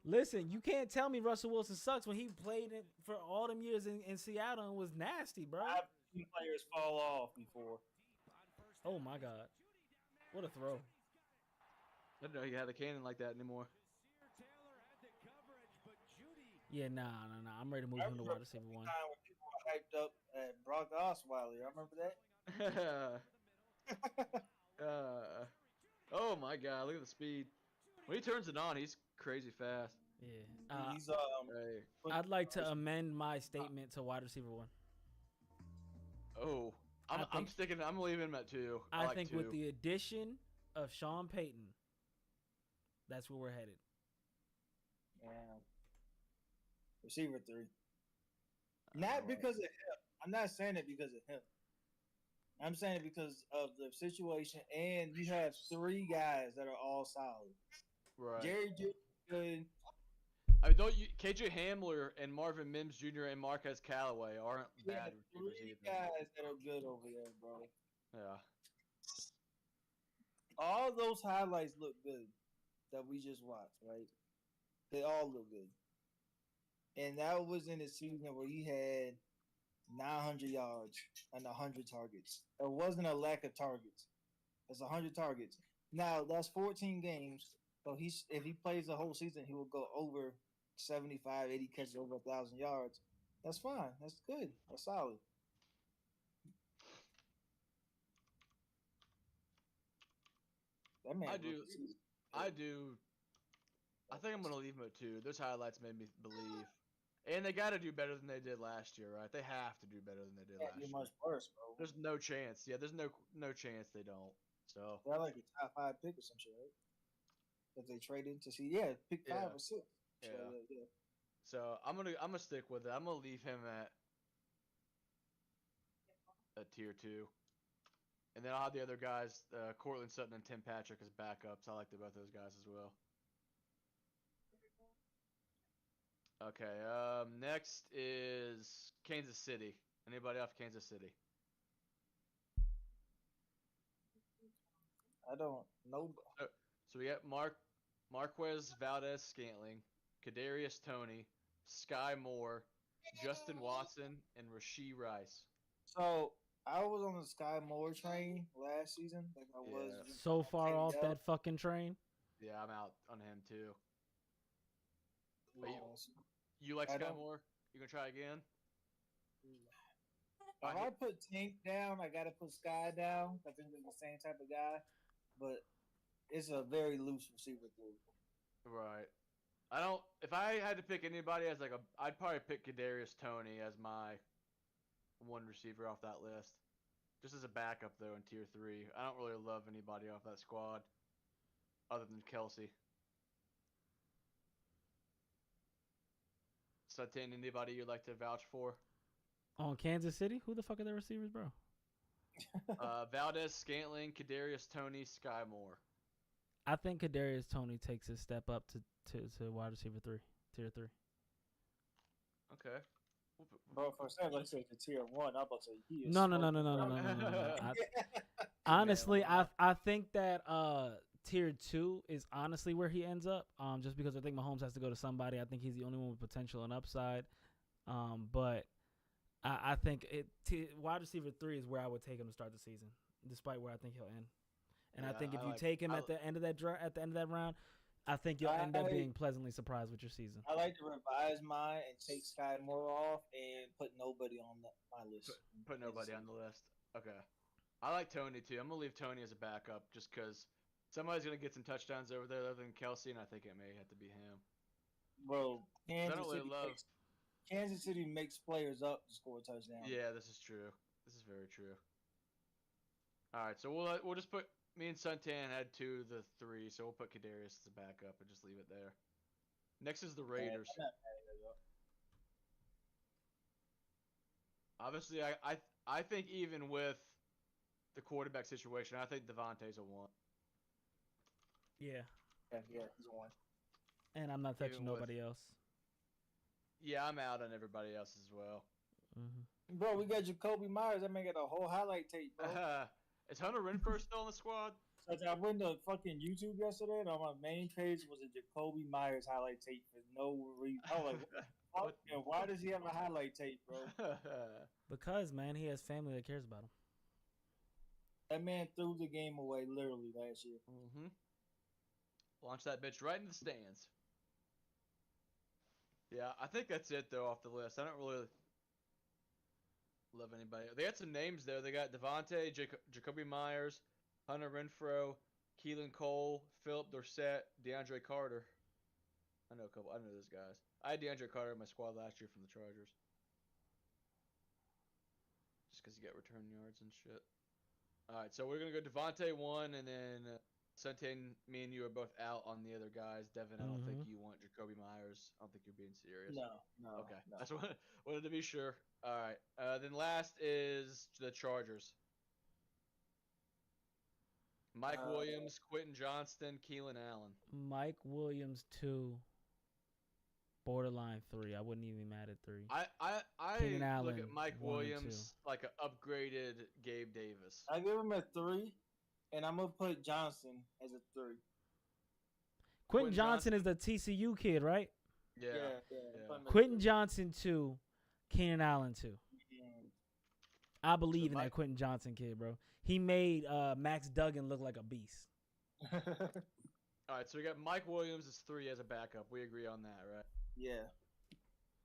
Listen, you can't tell me Russell Wilson sucks when he played it for all them years in Seattle and was nasty, bro. I've seen players fall off before. Oh my God, what a throw! I didn't know he had a cannon like that anymore. Yeah, nah. I'm ready to move him to wide receiver 1. Time when people were hyped up at Brock Osweiler. I remember that. Oh my God! Look at the speed. When he turns it on, he's crazy fast. Yeah. He's Hey. I'd like to amend my statement to wide receiver 1. Oh, I'm sticking. I'm leaving him at 2. I like think 2. with the addition of Sean Payton, that's where we're headed. Yeah. Receiver 3. Not because of him. I'm not saying it because of him. I'm saying it because of the situation, and you have 3 guys that are all solid. Right. Jerry Judy good. I don't. KJ Hamler and Marvin Mims Jr. and Marquez Callaway aren't You bad have receivers 3 either. guys that are good over there, bro. Yeah. All those highlights look good that we just watched, right? They all look good. And that was in a season where he had 900 yards and 100 targets. There wasn't a lack of targets. That's 100 targets. Now that's 14 games. So if he plays the whole season, he will go over 75, 80 catches, over 1,000 yards. That's fine. That's good. That's solid. That man. I do. I think I'm gonna leave him at 2. Those highlights made me believe, and they got to do better than they did last year, right? They have to do better than they did Can't last do year. much worse, bro. There's no chance. Yeah, there's no chance they don't. So they're like a top 5 pick or some shit, right? That they traded to see, pick 5 or 6. Yeah. So, yeah. So I'm gonna stick with it. I'm gonna leave him at tier 2, and then I'll have the other guys, Cortland Sutton and Tim Patrick, as backups. I like both those guys as well. Okay. Next is Kansas City. Anybody off Kansas City? I don't know. So we got Marquez Valdez Scantling, Kadarius Toney, Sky Moore, Justin Watson, and Rashee Rice. So I was on the Sky Moore train last season, like I was. So far off that fucking train. Yeah, I'm out on him too. But you like Sky Moore? You gonna try again? If I put Tank down, I gotta put Sky down. I think they're the same type of guy, but it's a very loose receiver group. Right. I don't. If I had to pick anybody as I'd probably pick Kadarius Toney as my one receiver off that list, just as a backup though in tier 3. I don't really love anybody off that squad, other than Kelsey. Sutton, anybody you'd like to vouch for? On Kansas City, who the fuck are their receivers, bro? Valdez Scantling, Kadarius Toney, Sky Moore. I think Kadarius Toney takes a step up to wide receiver 3, tier 3. Okay. Bro, for a second, let's say the tier 1. I'm about to say he is. No. Honestly, I think that tier 2 is honestly where he ends up. Just because I think Mahomes has to go to somebody. I think he's the only one with potential and upside. But I think wide receiver 3 is where I would take him to start the season, despite where I think he'll end. And I think if you take him at the end of that round, I think you'll end up being pleasantly surprised with your season. I like to revise mine and take Sky Moore off and put nobody on my list. Put nobody on the list. Okay. I like Toney too. I'm gonna leave Toney as a backup just because somebody's gonna get some touchdowns over there other than Kelsey, and I think it may have to be him. Bro, Kansas City makes players up to score a touchdown. Yeah, this is true. This is very true. All right, so we'll just put me and Suntan had 2 of the 3, so we'll put Kadarius as a backup and just leave it there. Next is the Raiders. Obviously, I think even with the quarterback situation, I think Devontae's a 1. Yeah, he's a 1. And I'm not touching nobody else. Yeah, I'm out on everybody else as well. Mm-hmm. Bro, we got Jacoby Myers. That man got a whole highlight tape, bro. Is Hunter Renfrow still in the squad? So I went to fucking YouTube yesterday, and on my main page was a Jacoby Myers highlight tape for no reason. I was like, why does he have a highlight tape, bro? Because, man, he has family that cares about him. That man threw the game away literally last year. Mm-hmm. Launch that bitch right in the stands. Yeah, I think that's it, though, off the list. I don't really love anybody. They got some names there. They got Devontae, Jacoby Myers, Hunter Renfrow, Keelan Cole, Philip Dorsett, DeAndre Carter. I know those guys. I had DeAndre Carter in my squad last year from the Chargers. Just because he got return yards and shit. All right, so we're going to go Devontae 1, and then Suntan, me and you are both out on the other guys. Devin, I don't think you want Jacoby Myers. I don't think you're being serious. No. Okay, no. that's what wanted to be sure. All right, then last is the Chargers. Mike Williams, Quentin Johnston, Keelan Allen. Mike Williams 2, borderline 3. I wouldn't even be mad at 3. I look at Mike Williams like an upgraded Gabe Davis. I give him a 3, and I'm gonna put Johnston as a 3. Quentin Johnson is the TCU kid, right? Yeah. Yeah. Quentin Johnson 2, Keenan Allen 2. I believe in that Quentin Johnson kid, bro. He made Max Duggan look like a beast. All right, so we got Mike Williams as 3 as a backup. We agree on that, right? Yeah.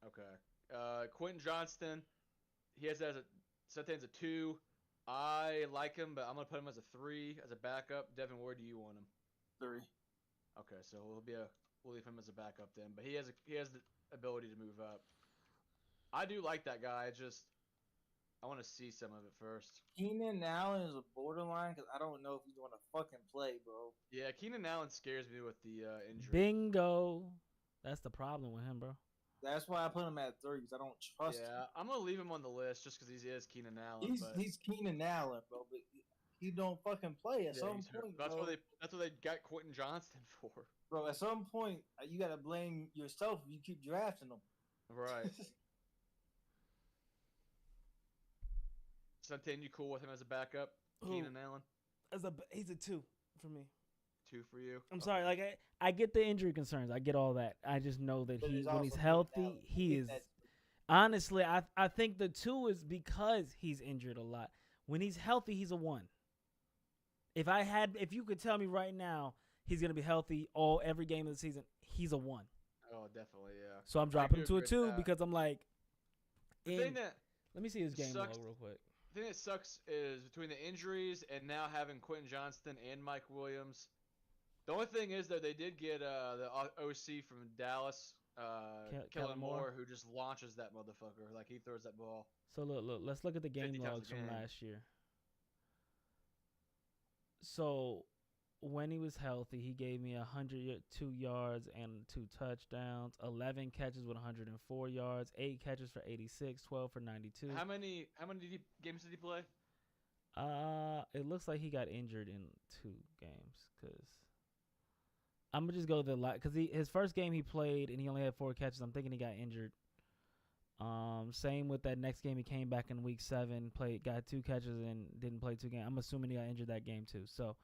Okay. Quentin Johnston, he has that as a Sethann's a 2. I like him, but I'm gonna put him as a 3 as a backup. Devin, where do you want him? 3. Okay, so we'll leave him as a backup then. But he has the ability to move up. I do like that guy. I want to see some of it first. Keenan Allen is a borderline because I don't know if he's going to fucking play, bro. Yeah, Keenan Allen scares me with the injury. Bingo. That's the problem with him, bro. That's why I put him at 3 because I don't trust him. Yeah, I'm gonna leave him on the list just because he is Keenan Allen. He's Keenan Allen, bro, but he don't fucking play at some point. That's bro. what they got Quentin Johnston for. Bro, at some point you gotta blame yourself if you keep drafting him. Right. Something you cool with him as a backup? Keenan Allen? He's a 2 for me. 2 for you? I'm sorry, like I get the injury concerns. I get all that. I just know that when he's healthy, he is. Honestly, I think the 2 is because he's injured a lot. When he's healthy, he's a 1. If you could tell me right now he's gonna be healthy every game of the season, he's a 1. Oh, definitely, yeah. So I'm dropping him to a 2 because I'm like. Let me see his game log real quick. The thing that sucks is between the injuries and now having Quentin Johnston and Mike Williams. The only thing is that they did get the OC from Dallas, Kellen Moore, who just launches that motherfucker. Like, he throws that ball. So, look. Let's look at the game logs from last year. So, when he was healthy, he gave me 102 yards and 2 touchdowns, 11 catches with 104 yards, 8 catches for 86, 12 for 92. How many games did he play? It looks like he got injured in 2 games because I'm gonna just go because his first game he played and he only had 4 catches. I'm thinking he got injured. Same with that next game, he came back in week 7, got 2 catches and didn't play 2 games. I'm assuming he got injured that game too. So.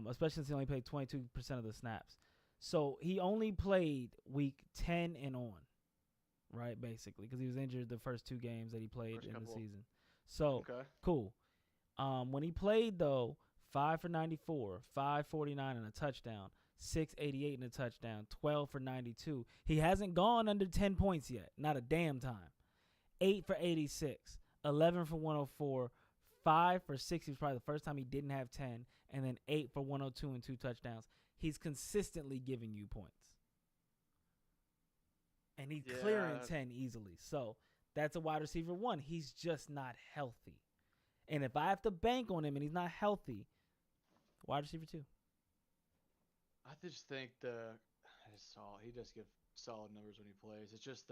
Especially since he only played 22% of the snaps. So he only played week 10 and on, right, basically, because he was injured the first 2 games that he played in the season. So, cool. When he played, though, 5 for 94, 549 and a touchdown, 688 and a touchdown, 12 for 92. He hasn't gone under 10 points yet, not a damn time. 8 for 86, 11 for 104, 5 for 60 was probably the first time he didn't have 10, and then 8 for 102 and 2 touchdowns. He's consistently giving you points. And he's clearing 10 easily. So that's a wide receiver 1. He's just not healthy. And if I have to bank on him and he's not healthy, wide receiver 2. I just think he does give solid numbers when he plays. It's just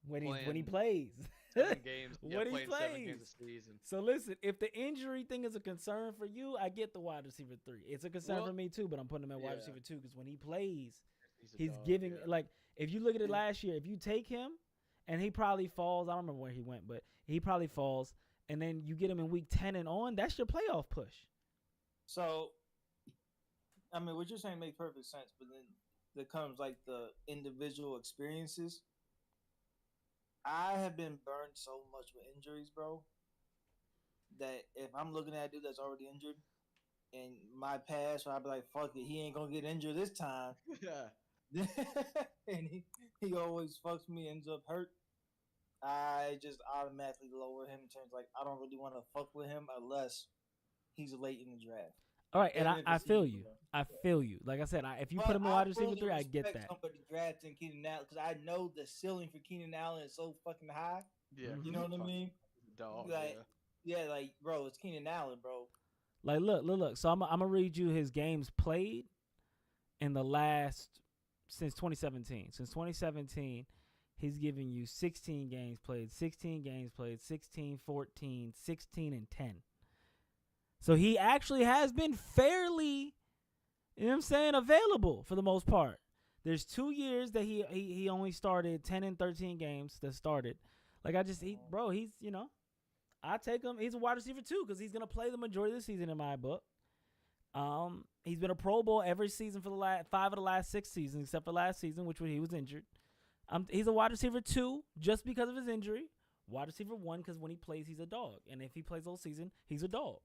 when he plays. 7 games. When he plays. 7 games a season. So listen, if the injury thing is a concern for you, I get the wide receiver 3. It's a concern for me too, but I'm putting him at wide receiver 2 because when he plays, he's giving like if you look at it last year, if you take him and he probably falls, I don't remember where he went, but he probably falls, and then you get him in week 10 and on, that's your playoff push. So, I mean, what you're saying makes perfect sense, but then there comes like the individual experiences. I have been burned so much with injuries, bro, that if I'm looking at a dude that's already injured in my past, I'd be like, fuck it, he ain't gonna get injured this time. Yeah. And he always fucks me, ends up hurt. I just automatically lower him in terms like I don't really want to fuck with him unless he's late in the draft. All right, and I feel you. I feel you. Like I said, if you put him in wide receiver 3, I get that. Somebody drafting Keenan Allen because I know the ceiling for Keenan Allen is so fucking high. Yeah, you know what I mean. Dog. Like, yeah, like bro, it's Keenan Allen, bro. Like, look. So I'm gonna read you his games played in the last since 2017. Since 2017, he's giving you 16 games played, 16 games played, 16, 14, 16, and 10. So he actually has been fairly, you know what I'm saying, available for the most part. There's 2 years that he only started 10 and 13 games that started. Like he's, you know, I take him. He's a wide receiver too because he's going to play the majority of the season in my book. He's been a Pro Bowl every season for the last 5 of the last 6 seasons, except for last season, which he was injured. He's a wide receiver 2 just because of his injury. Wide receiver 1 because when he plays, he's a dog, and if he plays all season, he's a dog.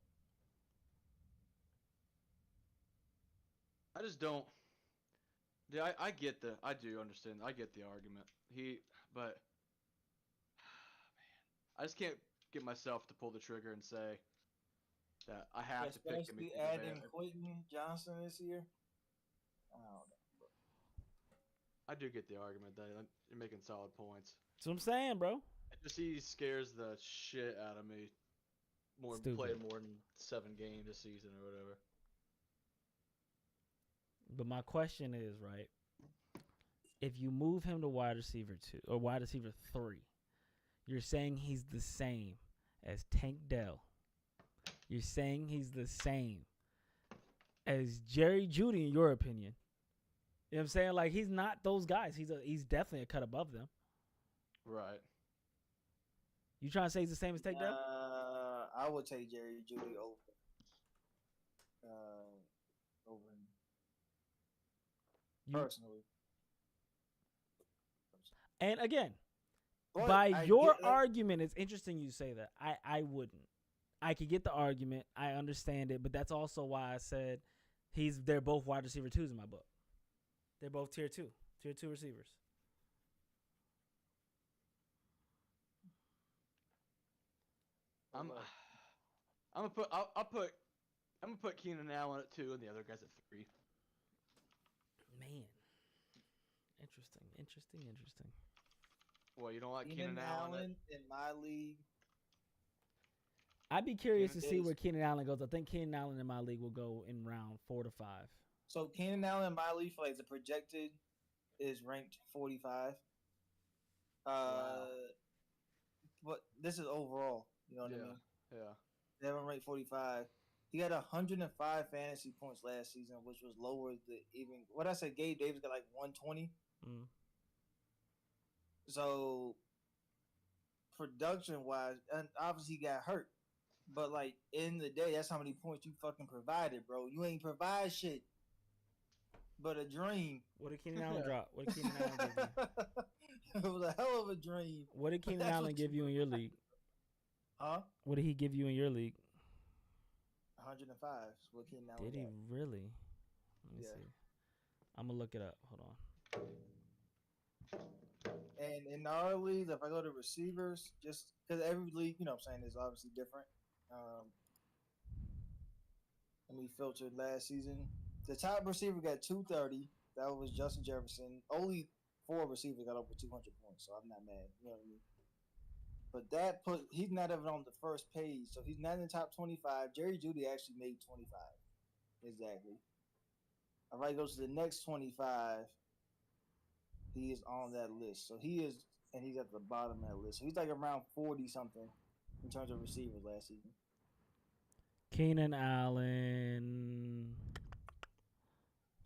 I just don't. Yeah, I get I do understand. I get the argument. But man, I just can't get myself to pull the trigger and say that I have to pick him. Especially adding Quentin Johnson this year. I don't know. I do get the argument that you're making solid points. That's what I'm saying, bro. He scares the shit out of me. Playing more than 7 games this season or whatever. But my question is, right, if you move him to wide receiver 2 or wide receiver 3, you're saying he's the same as Tank Dell. You're saying he's the same as Jerry Jeudy, in your opinion. You know what I'm saying? Like, he's not those guys. He's definitely a cut above them. Right. You trying to say he's the same as Tank Dell? I would take Jerry Jeudy over him. Personally. And again, but by your argument, it's interesting you say that. I wouldn't. I could get the argument. I understand it, but that's also why I said they're both wide receiver 2s in my book. They're both tier 2 receivers. I'm gonna put Keenan Allen at 2 and the other guys at 3. Man, interesting. Well, you don't like Keenan Allen in my league? I'd be curious to see where Keenan Allen goes. I think Keenan Allen in my league will go in round 4 to 5. So Keenan Allen in my league, for like the projected, is ranked 45. Wow. But this is overall. You know what I mean? Yeah. They haven't ranked 45. He had 105 fantasy points last season, which was lower than even what I said. Gabe Davis got like 120. So production wise, and obviously he got hurt, but like in the day, that's how many points you fucking provided, bro. You ain't provide shit, but a dream. What did Keenan Allen drop? What did Keenan Allen give you? It was a hell of a dream. What did Keenan Allen give you in your league? Huh? What did he give you in your league? 105. What Keenan Allen Did he got. really? Let me see. I'm gonna look it up. Hold on. And in our league, if I go to receivers, just because every league, you know what I'm saying, is obviously different. And we filtered last season. The top receiver got 230. That was Justin Jefferson. Only 4 receivers got over 200 points, so I'm not mad. You know what I mean? But he's not even on the first page, so he's not in the top 25. Jerry Jeudy actually made 25. Exactly. All right, goes to the next 25. He is on that list. So he's at the bottom of that list. So he's like around 40-something in terms of receivers last season. Keenan Allen.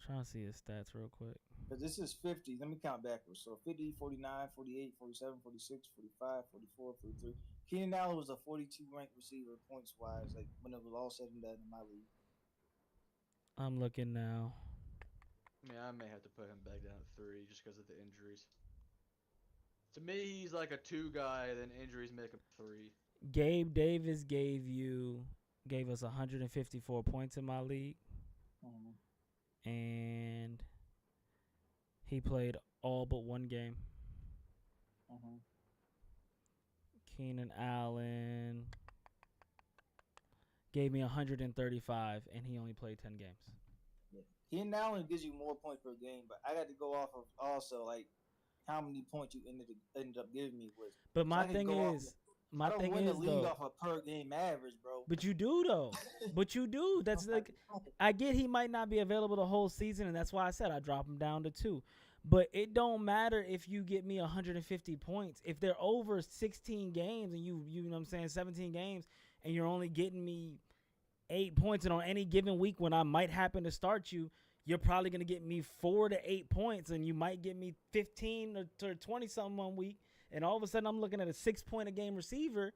Trying to see his stats real quick. But this is 50. Let me count backwards. So 50, 49, 48, 47, 46, 45, 44, 43. Keenan Allen was a 42 ranked receiver points-wise, like when it was all said and done in my league. I'm looking now. I may have to put him back down at 3 just because of the injuries. To me, he's like a 2 guy, then injuries make him 3. Gabe Davis gave us 154 points in my league. Mm-hmm. And he played all but 1 game. Mm-hmm. Keenan Allen gave me 135, and he only played 10 games. Yeah. Keenan Allen gives you more points per game, but I got to go off of also like how many points you ended up giving me with. But my thing is, I don't win the league off a per game average, bro. But you do though. But you do. That's like, I get he might not be available the whole season, and that's why I said I drop him down to 2. But it don't matter if you get me 150 points. If they're over 16 games and you know what I'm saying, 17 games, and you're only getting me 8 points, and on any given week when I might happen to start you, you're probably going to get me 4 to 8 points, and you might get me 15 or 20 something one week, and all of a sudden I'm looking at a 6 point a game receiver.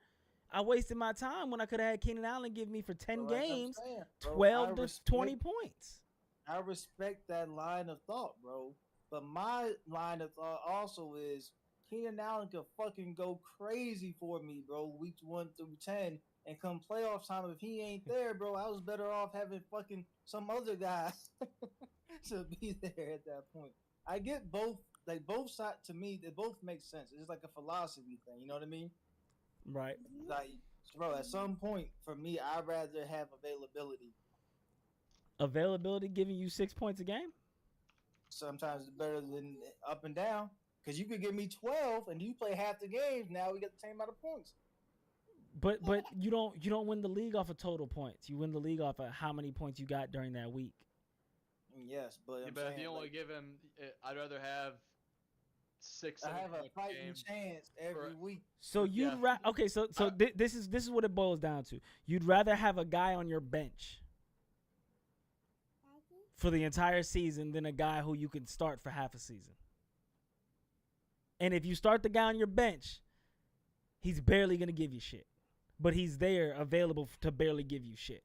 I wasted my time when I could have had Keenan Allen give me for 10 Like I'm games, saying, bro, 12 to 20 points. I respect that line of thought, bro. But my line of thought also is Keenan Allen could fucking go crazy for me, bro, weeks 1 through 10. And come playoff time, if he ain't there, bro, I was better off having fucking some other guy to be there at that point. I get both, like both sides to me, they both make sense. It's like a philosophy thing, you know what I mean? Right. Like, bro, at some point, for me, I'd rather have availability. Availability giving you 6 points a game? Sometimes better than up and down. Because you could give me 12 and you play half the games. Now we got the same amount of points. But you don't win the league off of total points. You win the league off of how many points you got during that week. Yes, but Yeah, but if you only give him, I'd rather have 6. I have a fighting chance every week. So you'd okay. So this is what it boils down to. You'd rather have a guy on your bench for the entire season than a guy who you can start for half a season. And if you start the guy on your bench, he's barely gonna give you shit, but he's there available to barely give you shit.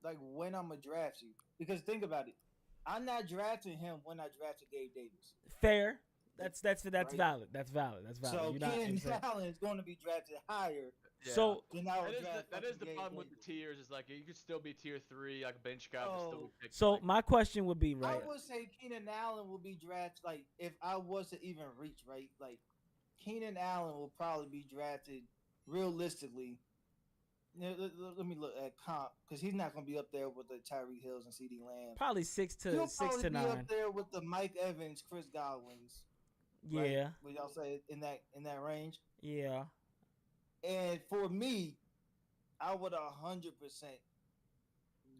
Like when I'm gonna draft you, because think about it, I'm not drafting him when I drafted Gabe Davis. Fair. That's right. valid. That's valid. So Keenan Allen is going to be drafted higher. Yeah. So that is the problem with the tiers. Is like you could still be tier 3, like a bench guy, but still be picked. So my question would be, right? I would say Keenan Allen will be drafted. Like if I was to even reach, right, like Keenan Allen will probably be drafted realistically. Let me look at comp because he's not going to be up there with the Tyreek Hills and CD Lamb. Probably 6 to 9. He'll probably be up there with the Mike Evans, Chris Godwins. Yeah. Right? Would y'all say in that range? Yeah. And for me, I would 100%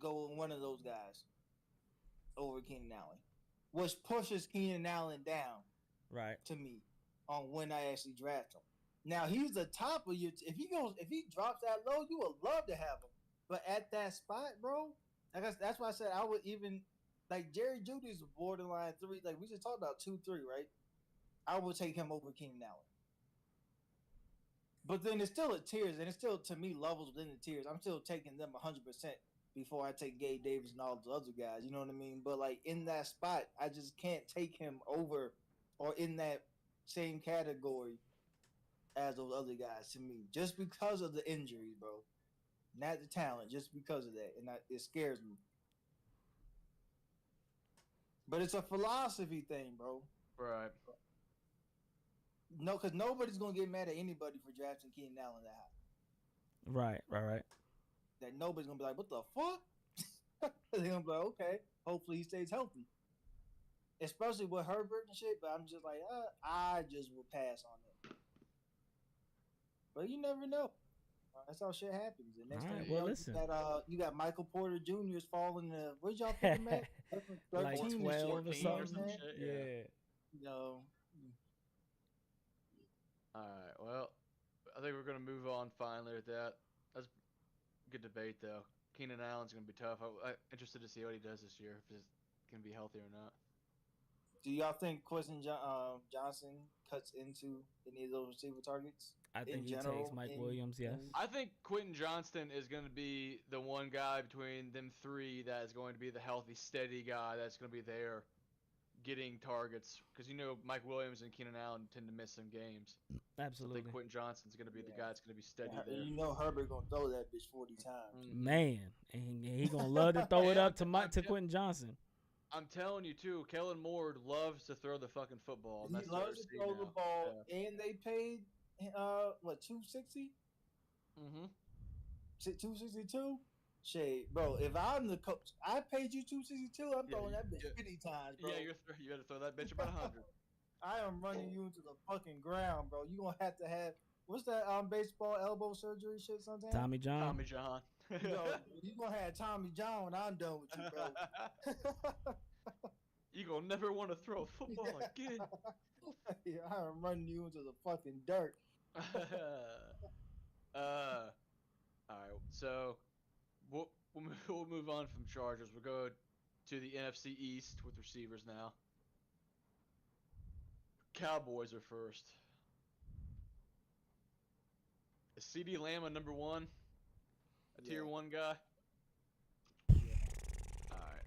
go with one of those guys over Keenan Allen, which pushes Keenan Allen down, right, to me on when I actually draft him. Now he's the top of your. If he drops that low, you would love to have him. But at that spot, bro, I guess that's why I said I would even like Jerry Jeudy's borderline 3. Like we just talked about 2-3, right? I would take him over Keenan Allen. But then it's still a tiers, and it's still to me levels within the tiers. I'm still taking them 100% before I take Gabe Davis and all the other guys. You know what I mean? But like in that spot, I just can't take him over or in that same category as those other guys to me, just because of the injuries, bro. Not the talent, just because of that, and it scares me. But it's a philosophy thing, bro. Right. No, because nobody's gonna get mad at anybody for drafting Keenan Allen that high. Right. That nobody's gonna be like, "What the fuck?" They're gonna be like, "Okay, hopefully he stays healthy." Especially with Herbert and shit. But I'm just like, I just will pass on it. But you never know. That's how shit happens. And next thing you know, listen. You got Michael Porter Jr. falling. Where'd y'all pick him at? 13 like 12 or something. Yeah. No. All right. Well, I think we're gonna move on finally with that. That's a good debate though. Keenan Allen's gonna be tough. I'm interested to see what he does this year. If he's gonna be healthy or not. Do y'all think Quentin Johnson cuts into any of those receiver targets? I think he takes Mike Williams, yes. I think Quentin Johnston is going to be the one guy between them 3 that is going to be the healthy, steady guy that's going to be there getting targets. Because, Mike Williams and Keenan Allen tend to miss some games. Absolutely. So I think Quentin Johnston's going to be the guy that's going to be steady there. Herbert going to throw that bitch 40 times. Man, and he going to love to throw it up to Quentin Johnson. I'm telling you, too, Kellen Moore loves to throw the fucking football. He loves to throw the ball, and they paid, what, $260? Mm-hmm. 262? Shit, bro, if I'm the coach, I paid you $262, I'm throwing that bitch 50 times, bro. Yeah, you got to throw that bitch about 100. I am running you into the fucking ground, bro. You going to have, what's that baseball elbow surgery shit sometimes? Tommy John. You going to have Tommy John when I'm done with you, bro. You gonna never want to throw a football again. Yeah, I'm running you into the fucking dirt. All right, so we'll move on from Chargers. We'll go to the NFC East with receivers now. Cowboys are first. Is CD Lamb a number one? A tier Yeah. 1 guy? Yeah. Alright.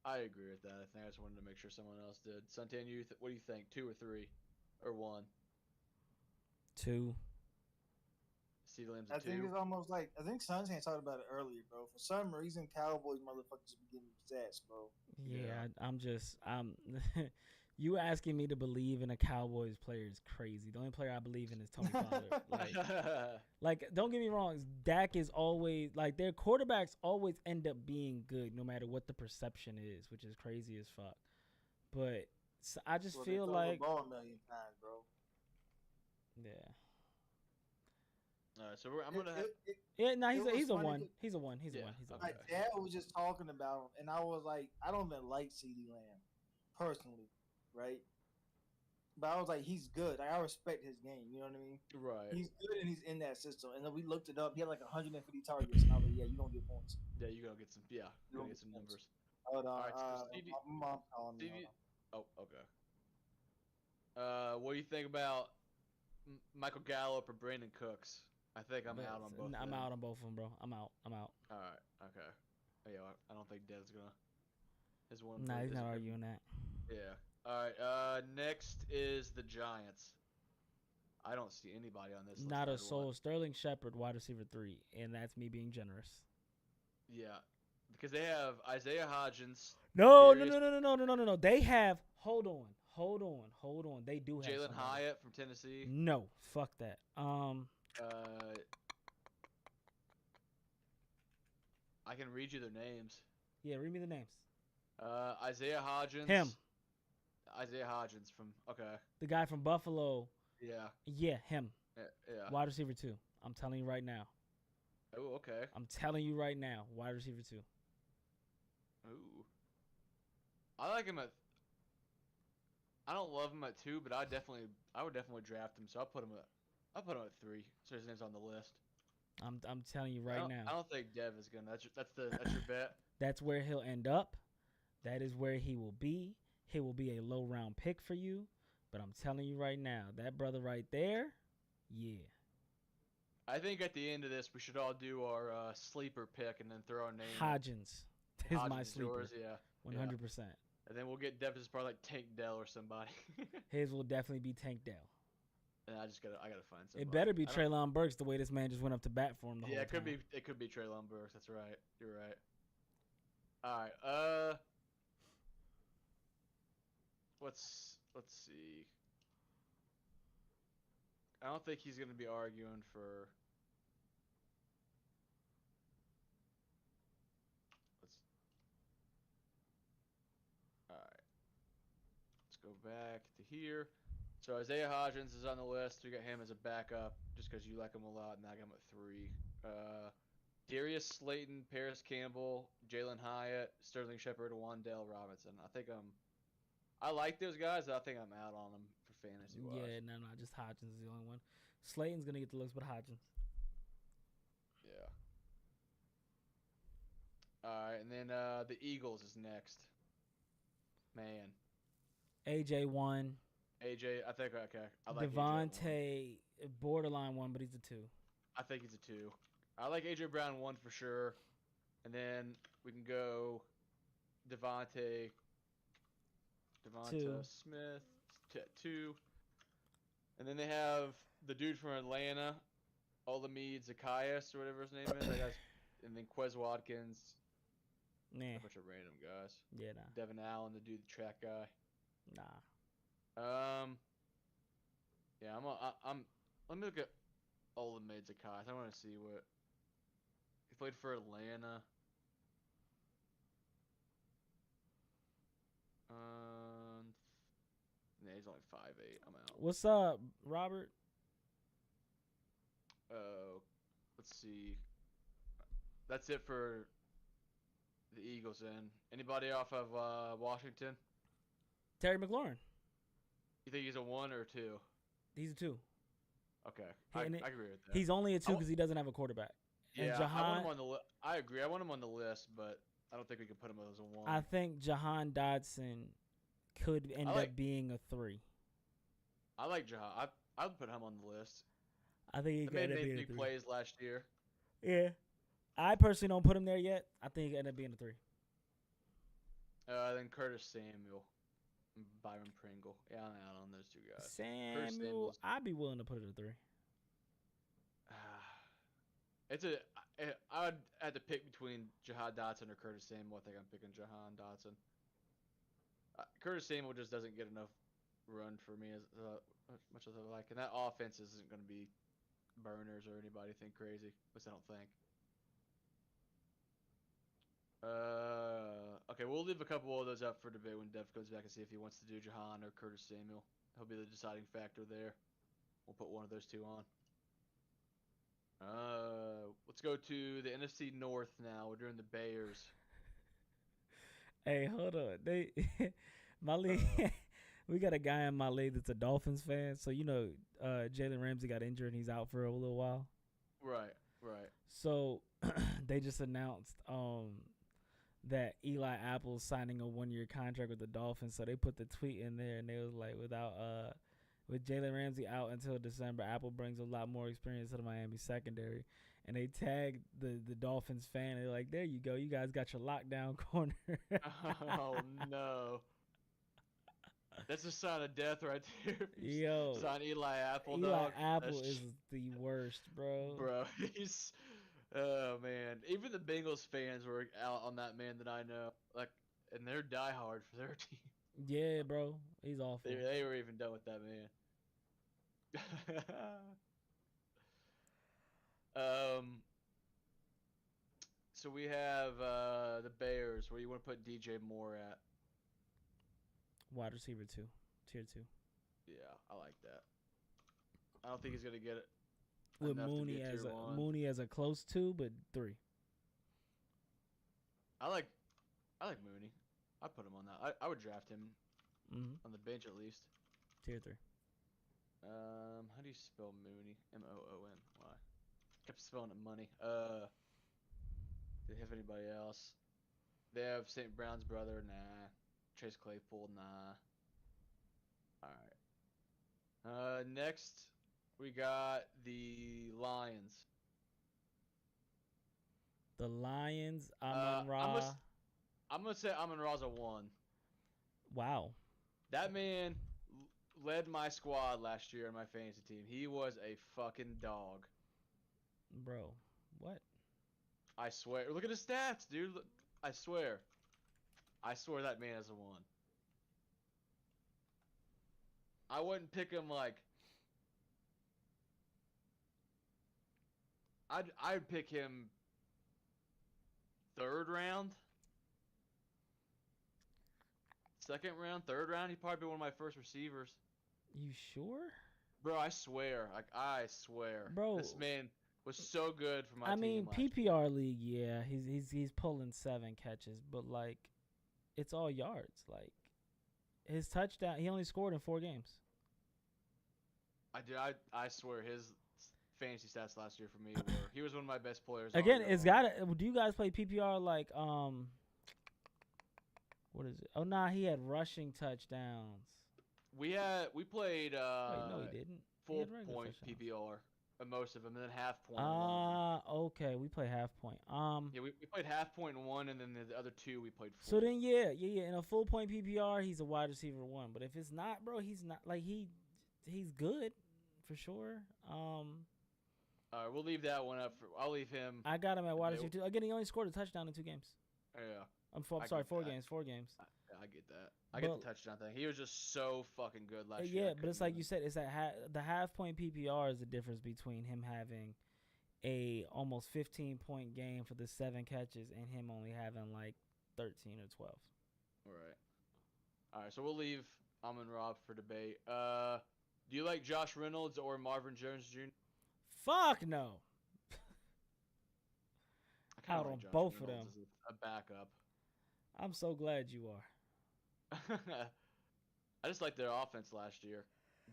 I agree with that. I think I just wanted to make sure someone else did. Suntan, what do you think? 2 or 3? Or 1? 2. CD Lamb's I a think 2? it's almost like I think Sunshine talked about it earlier, bro. For some reason, Cowboys motherfuckers be getting possessed, bro. Yeah, I'm you asking me to believe in a Cowboys player is crazy. The only player I believe in is Tony Pollard. Like, don't get me wrong, Dak is always like their quarterbacks always end up being good no matter what the perception is, which is crazy as fuck. But I just Well, feel they throw like the ball a million times, bro. yeah. Alright, so I'm going to Yeah, no, It was he's a funny one. 'cause- He's a one. He's a Yeah, one. He's a okay. one. My dad was just talking about him, and I was like, I don't even like CD Lamb personally, right? But I was like, he's good. Like, I respect his game. You know what I mean? Right. He's good, and he's in that system. And then we looked it up. He had like 150 targets, and I was like, yeah, you don't get points. Yeah, you're going to get some You don't get some get points. numbers. Hold on. Alright, so My mom's calling me. CD Hold on. Oh, okay. What do you think about Michael Gallup or Brandon Cooks? I think I'm out on both of them. I'm out on both of them, bro. I'm out. Alright, okay. Yeah, I don't think Dev's gonna. His one. Nah, he's not arguing that. Yeah. Alright, next is the Giants. I don't see anybody on this list. Not a number soul. one. Sterling Shepard, wide receiver 3, and that's me being generous. Yeah. Because they have Isaiah Hodgins. No. They have. Hold on. They do have Jalen somebody. Hyatt from Tennessee. No, fuck that. I can read you their names. Yeah, read me the names. Isaiah Hodgins. Him. Isaiah Hodgins from. Okay. The guy from Buffalo. Yeah. Yeah, him. Yeah. Wide receiver 2. I'm telling you right now. Oh, okay. I'm telling you right now. Wide receiver 2. Ooh. I like him at. I don't love him at 2, but I would definitely draft him. So I'll put him at 3. So his name's on the list. I'm telling you right now. I don't think Dev is gonna. That's your bet. That's where he'll end up. That is where he will be. He will be a low round pick for you. But I'm telling you right now, that brother right there, yeah. I think at the end of this, we should all do our sleeper pick and then throw our name. Hodgins is my sleeper. Yours, yeah. 100%. And then we'll get Dev's probably like Tank Dell or somebody. His will definitely be Tank Dell. And I gotta find somebody. It better be Treylon Burks the way this man just went up to bat for him the whole time. It could be Treylon Burks. That's right. You're right. All right. Let's see. I don't think he's gonna be arguing for. All right. Let's go back to here. So Isaiah Hodgins is on the list. We got him as a backup just because you like him a lot, and I got him at 3. Darius Slayton, Paris Campbell, Jalen Hyatt, Sterling Shepard, Wandale Robinson. I like those guys. I think I'm out on them for fantasy wise. Yeah, no, just Hodgins is the only one. Slayton's gonna get the looks, but Hodgins. Yeah. All right, and then the Eagles is next. Man. AJ 1. AJ, I think okay. I like Devontae, borderline 1, but he's a 2. I think he's a 2. I like AJ Brown 1 for sure, and then we can go Devontae Smith 2, and then they have the dude from Atlanta, Olamide Zacchaeus or whatever his name is. And then Quez Watkins. Nah. A bunch of random guys. Yeah, nah. Devin Allen, the dude, the track guy. Nah. Yeah, let me look at Olamide Zacchaeus. I want to see what he played for Atlanta. Yeah, he's only 5'8". I'm out. What's up, Robert? Let's see. That's it for the Eagles. Then anybody off of Washington? Terry McLaurin. You think he's a 1 or a 2? He's a 2. Okay, I agree with that. He's only a 2 because he doesn't have a quarterback. And Yeah, Jahan, I want him on the list. I agree. I want him on the list, but I don't think we can put him as a 1. I think Jahan Dotson could end up being a 3. I like Jahan. I'd put him on the list. I think he They could made end up many being a big 3. plays last year. Yeah. I personally don't put him there yet. I think he could end up being a 3. Then Curtis Samuel, and Byron Pringle. Yeah, I'm out on those two guys. Curtis Samuel, Samuel's. I'd be willing to put it a 3. It's a. I would have to pick between Jahan Dotson or Curtis Samuel. I think I'm picking Jahan Dotson. Curtis Samuel just doesn't get enough run for me as much as I like, and that offense isn't going to be burners or anybody think crazy. At least I don't think. Okay, we'll leave a couple of those up for debate when Dev goes back and see if he wants to do Jahan or Curtis Samuel. He'll be the deciding factor there. We'll put one of those two on. Let's go to the NFC North now. We're doing the Bears. Hey, hold on. They my league we got a guy in my league that's a Dolphins fan. So Jalen Ramsey got injured and he's out for a little while. Right. So they just announced that Eli Apple's signing a 1-year contract with the Dolphins. So they put the tweet in there and they was like, with Jalen Ramsey out until December, Apple brings a lot more experience to the Miami secondary. And they tagged the Dolphins fan. They're like, there you go. You guys got your lockdown corner. Oh, no. That's a sign of death right there. Yo. Sign Eli Apple, Eli dog. Apple is the worst, bro. Bro, he's... Oh, man. Even the Bengals fans were out on that man that I know. And they're diehard for their team. Yeah, bro. He's awful. They were even done with that man. So we have the Bears. Where you want to put DJ Moore at? Wide receiver 2. Tier 2. Yeah, I like that. I don't think he's gonna get it. With enough to be Mooney a as tier a one. Mooney as a close 2, but 3. I like Mooney. I'd put him on that. I would draft him Mm-hmm. on the bench at least. Tier 3. How do you spell Mooney? Moony. Kept spelling it money. Do they have anybody else? They have St. Brown's brother. Nah. Chase Claypool. Nah. All right. Next we got the Lions. The Lions, Amon-Ra. I'm gonna say Amon-Ra's a 1. Wow. That man led my squad last year on my fantasy team. He was a fucking dog. Bro, what? I swear. Look at his stats, dude. Look, I swear that man is a 1. I wouldn't pick him like... I'd pick him 3rd round. 2nd round, 3rd round. He'd probably be one of my first receivers. You sure? Bro, I swear. I swear. Bro. This man was so good for my I team mean, last year. PPR league, yeah, he's pulling 7 catches, but like, it's all yards. Like, his touchdown, he only scored in 4 games. I swear his fantasy stats last year for me were he was one of my best players. Again, it's gotta. Do you guys play PPR like what is it? Oh nah, he had rushing touchdowns. We played Wait, no, he didn't. He full had regular point touchdowns. PPR, most of them, and then half point. in one of them. Okay, we play half point. Yeah, we played half point in one, and then the other 2 we played full. So then, yeah. In a full point PPR, he's a wide receiver 1. But if it's not, bro, he's not like he's good for sure. All right, we'll leave that one up. I'll leave him. I got him at wide receiver 2. Again, he only scored a touchdown in 2 games. Yeah. I'm I sorry, get 4 that. games. 4 games. I get that. I get the touchdown thing. He was just so fucking good last year. Yeah, but it's like you said, it's that the half point PPR is the difference between him having a almost 15-point game for the 7 catches and him only having like 13 or 12. All right, so we'll leave Amon-Ra for debate. Do you like Josh Reynolds or Marvin Jones Jr.? Fuck no. I kinda Out like on Josh both of Reynolds them. as a backup. I'm so glad you are. I just liked their offense last year.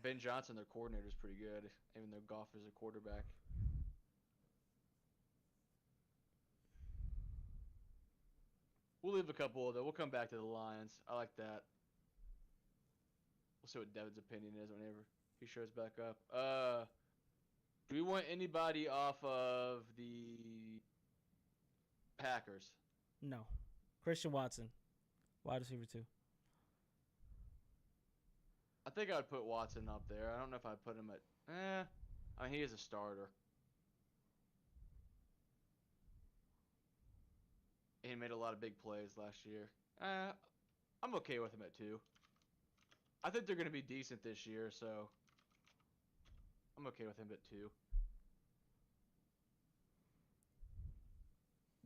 Ben Johnson, their coordinator, is pretty good. Even though Goff is a quarterback. We'll leave a couple of them. We'll come back to the Lions. I like that. We'll see what Devin's opinion is whenever he shows back up. Do we want anybody off of the Packers? No. Christian Watson, wide receiver 2. I think I would put Watson up there. I don't know if I'd put him at. I mean, he is a starter. He made a lot of big plays last year. I'm okay with him at 2. I think they're going to be decent this year, so I'm okay with him at 2.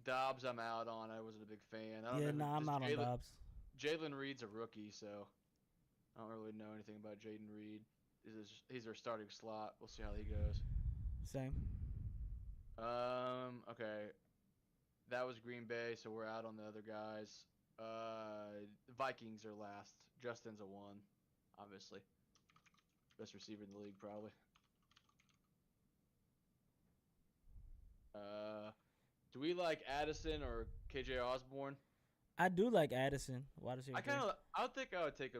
Dobbs, I'm out on. I wasn't a big fan. I don't Yeah, know. I'm out on Dobbs. Jalen Reed's a rookie, so I don't really know anything about Jaden Reed. He's their starting slot. We'll see how he goes. Same. Okay. That was Green Bay, so we're out on the other guys. The Vikings are last. Justin's a 1, obviously. Best receiver in the league, probably. Do we like Addison or KJ Osborne? I do like Addison, wide receiver 3. I would think I would take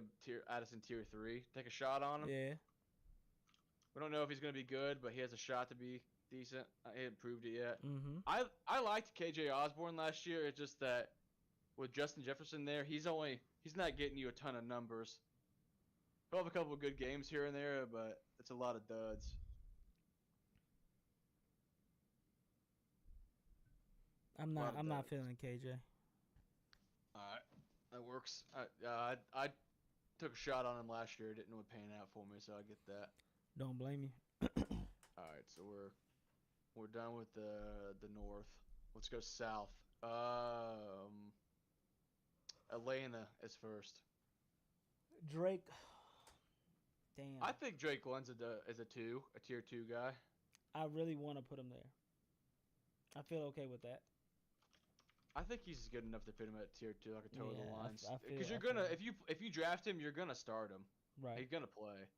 Addison tier 3. Take a shot on him. Yeah. We don't know if he's going to be good, but he has a shot to be decent. He hasn't proved it yet. Mm-hmm. I liked KJ Osborne last year. It's just that with Justin Jefferson there, he's not getting you a ton of numbers. He'll have a couple of good games here and there, but it's a lot of duds. I'm not feeling KJ. All right, that works. I took a shot on him last year. It didn't really pan out for me, so I get that. Don't blame you. All right, so we're done with the north. Let's go south. Atlanta is first. Drake. Damn. I think Drake London is a tier 2 guy. I really want to put him there. I feel okay with that. I think he's good enough to put him at tier 2, like a toe of the lines. Because if you draft him, you're gonna start him. Right. He's gonna play.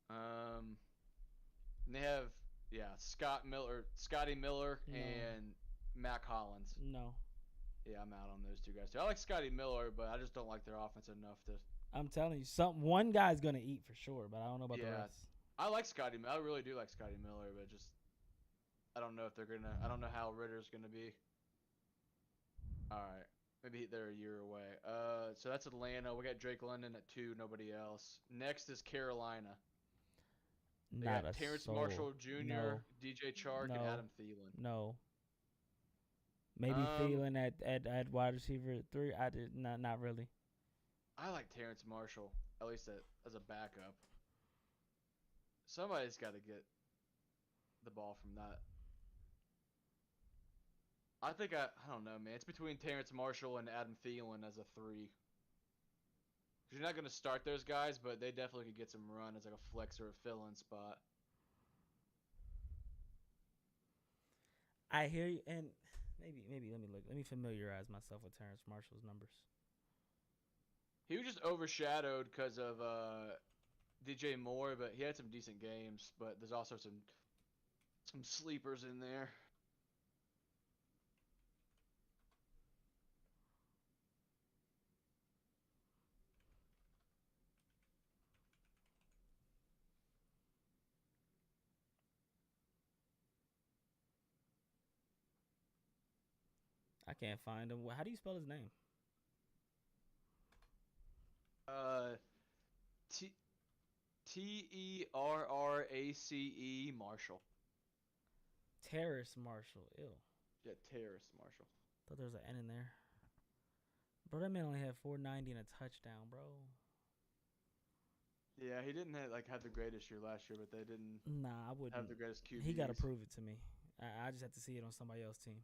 And they have Scotty Miller, No. and Mac Hollins. No. Yeah, I'm out on those 2 guys too. I like Scotty Miller, but I just don't like their offense enough to. I'm telling you, one guy's gonna eat for sure, but I don't know about the rest. I like Scotty. I really do like Scotty Miller, but just I don't know if they're gonna. I don't know how Ritter's gonna be. All right, maybe they're a year away. So that's Atlanta. We got Drake London at 2. Nobody else. Next is Carolina. They Not got a Terrence soul. Marshall Jr., No. DJ Chark, No. and Adam Thielen. No. Maybe Thielen at wide receiver 3. I did not really. I like Terrence Marshall, at least as a backup. Somebody's got to get the ball from that. I don't know, man. It's between Terrence Marshall and Adam Thielen as a 3. You're not going to start those guys, but they definitely could get some run as like a flex or a fill-in spot. I hear you, and maybe let me familiarize myself with Terrence Marshall's numbers. He was just overshadowed because of DJ Moore, but he had some decent games. But there's also some sleepers in there. I can't find him. How do you spell his name? Terrace Marshall. Terrace Marshall. Ew. Yeah, Terrace Marshall. Thought there was an N in there. Bro, that man only had 490 and a touchdown, bro. Yeah, he didn't have the greatest year last year, but they didn't Nah, I wouldn't. have the greatest QBs. He got to prove it to me. I just have to see it on somebody else's team.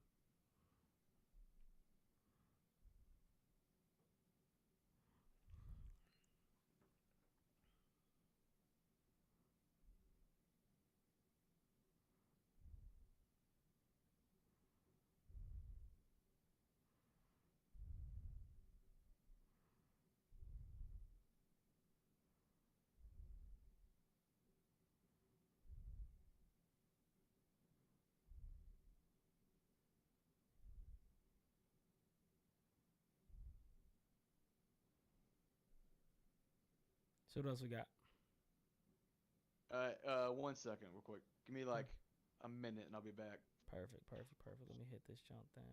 So what else we got? All right, 1 second, real quick. Give me like a minute, and I'll be back. Perfect. Let me hit this jump then.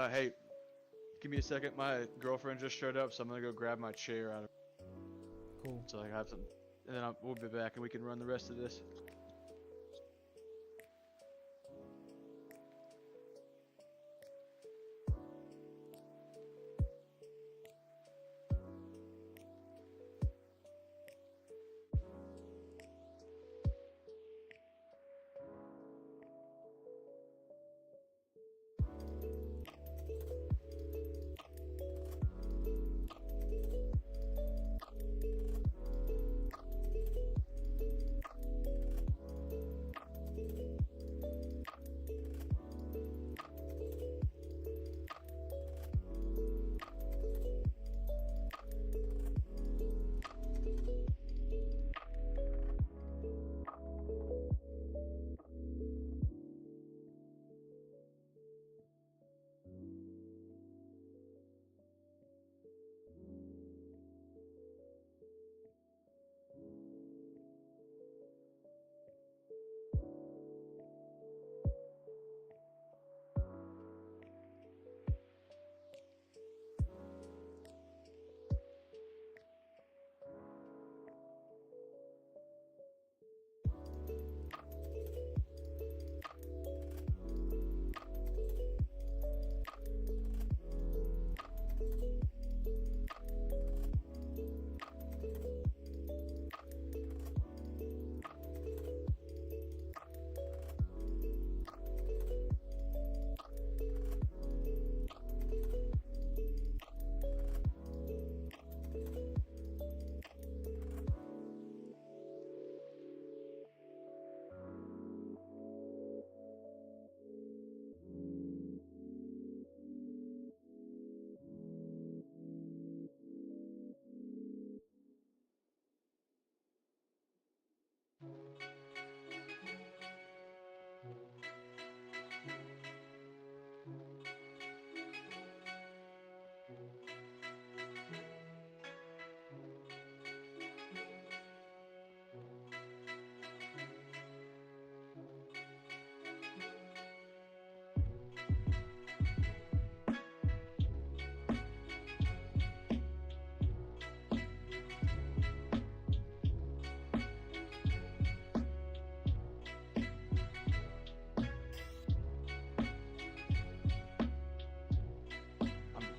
Hey, give me a second. My girlfriend just showed up, so I'm gonna go grab my chair out of. Cool. So I have some, and then we'll be back, and we can run the rest of this.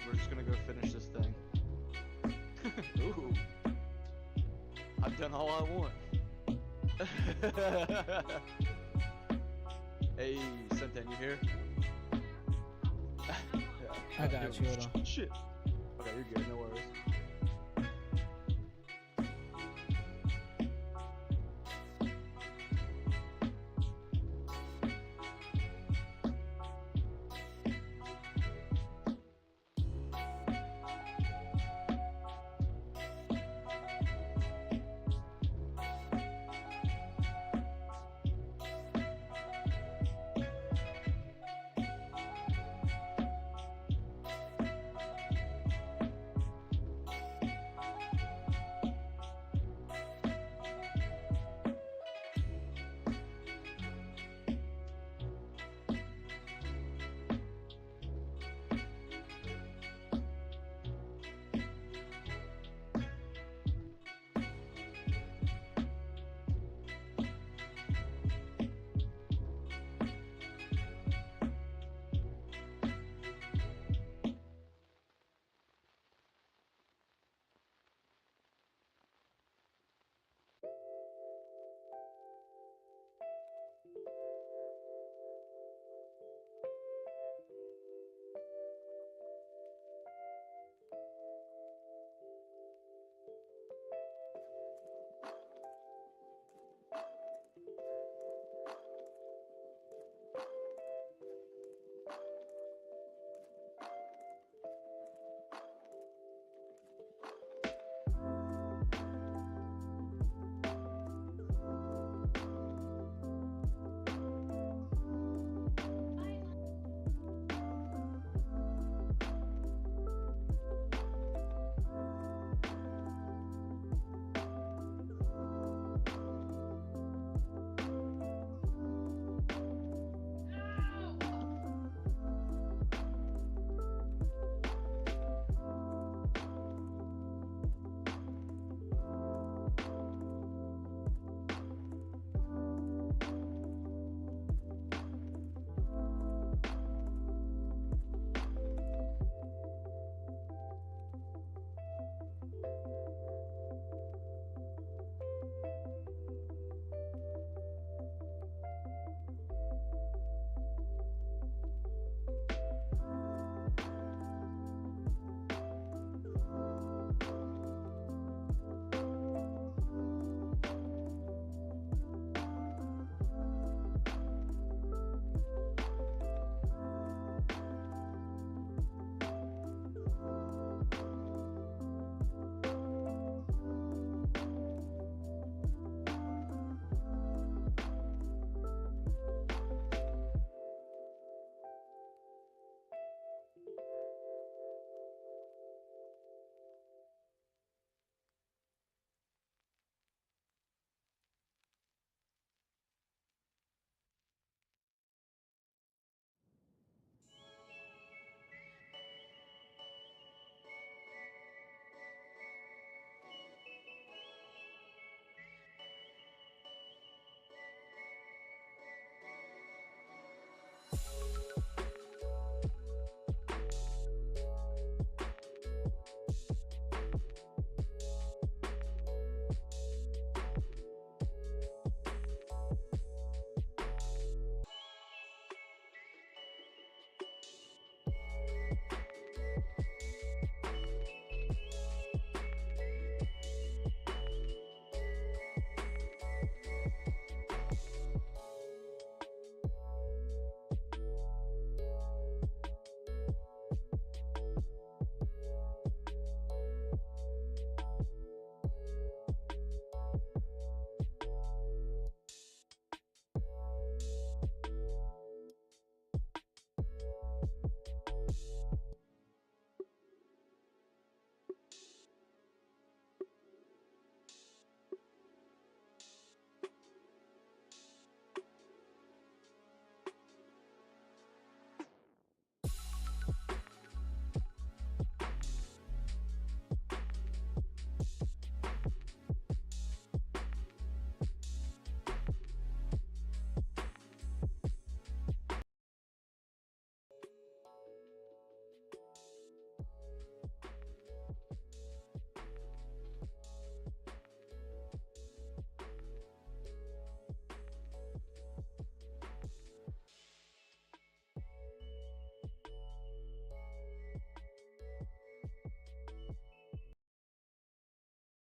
We're just gonna go finish this thing. Ooh. I've done all I want. Hey, Sentan, you here? I got you. Hold on. Shit. Okay, you're good. No worries.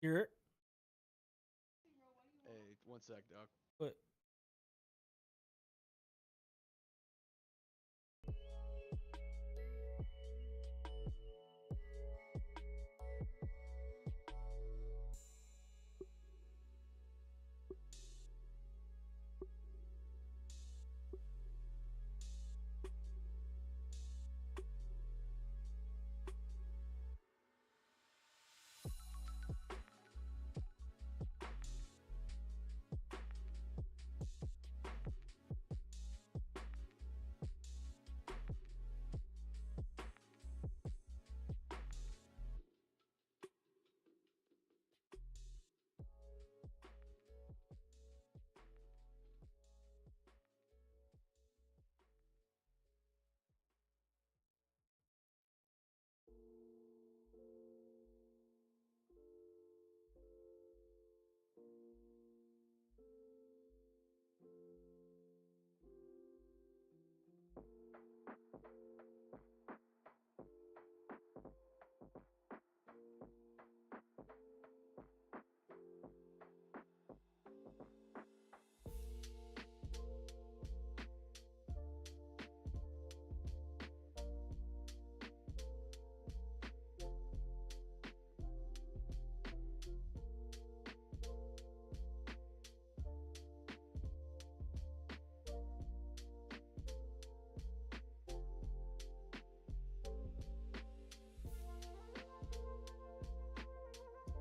You're Hey, one sec, dog. but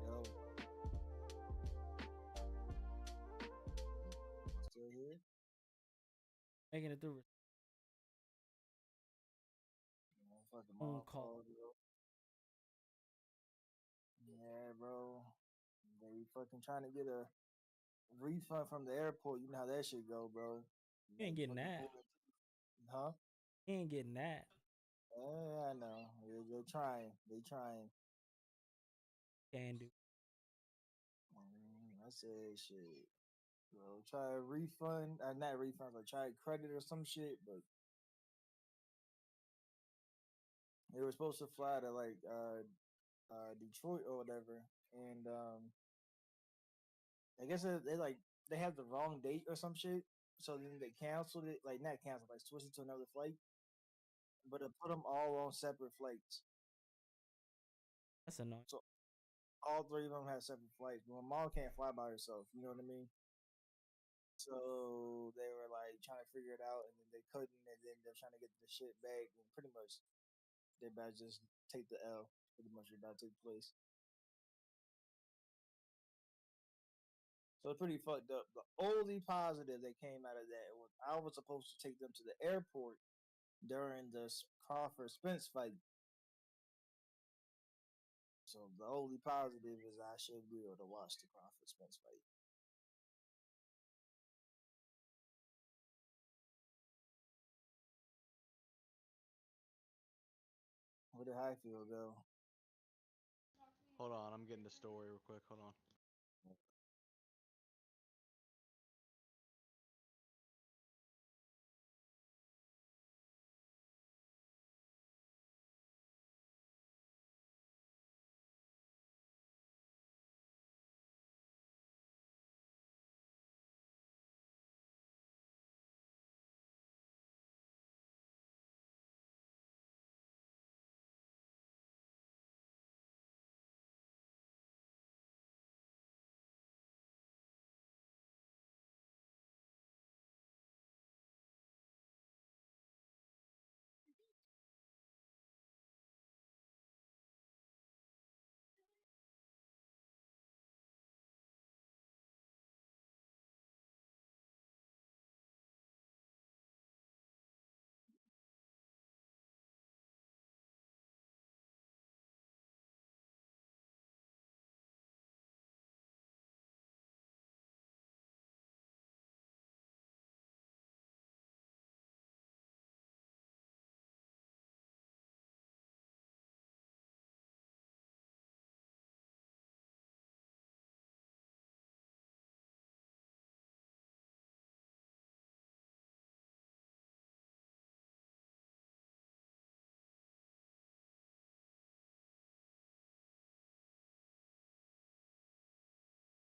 Yo, still here? making it through Fucking phone mom call. called, bro. Yeah, bro. They fucking trying to get a refund from the airport. You know how that shit go, bro. You ain't They getting fucking that. pull it. Huh? You ain't getting that. Yeah, I know. They're trying. They trying. Can do. I said shit. Bro, try a refund. Not refund, but try credit or some shit. But they were supposed to fly to like Detroit or whatever, and I guess they like they have the wrong date or some shit. So then they canceled it, like not canceled, like switched it to another flight, but it put them all on separate flights. That's annoying. So all three of them had separate flights. But my mom can't fly by herself. You know what I mean? So they were like trying to figure it out, and then they couldn't, and then they're trying to get the shit back, and pretty much they about to just take the L. Pretty much about to take place. So it's pretty fucked up. The only positive that came out of that was I was supposed to take them to the airport during the Crawford Spence fight. So the only positive is I should be able to watch the Crawford Spence fight. Where did Highfield go? Hold on, I'm getting the story real quick. Hold on.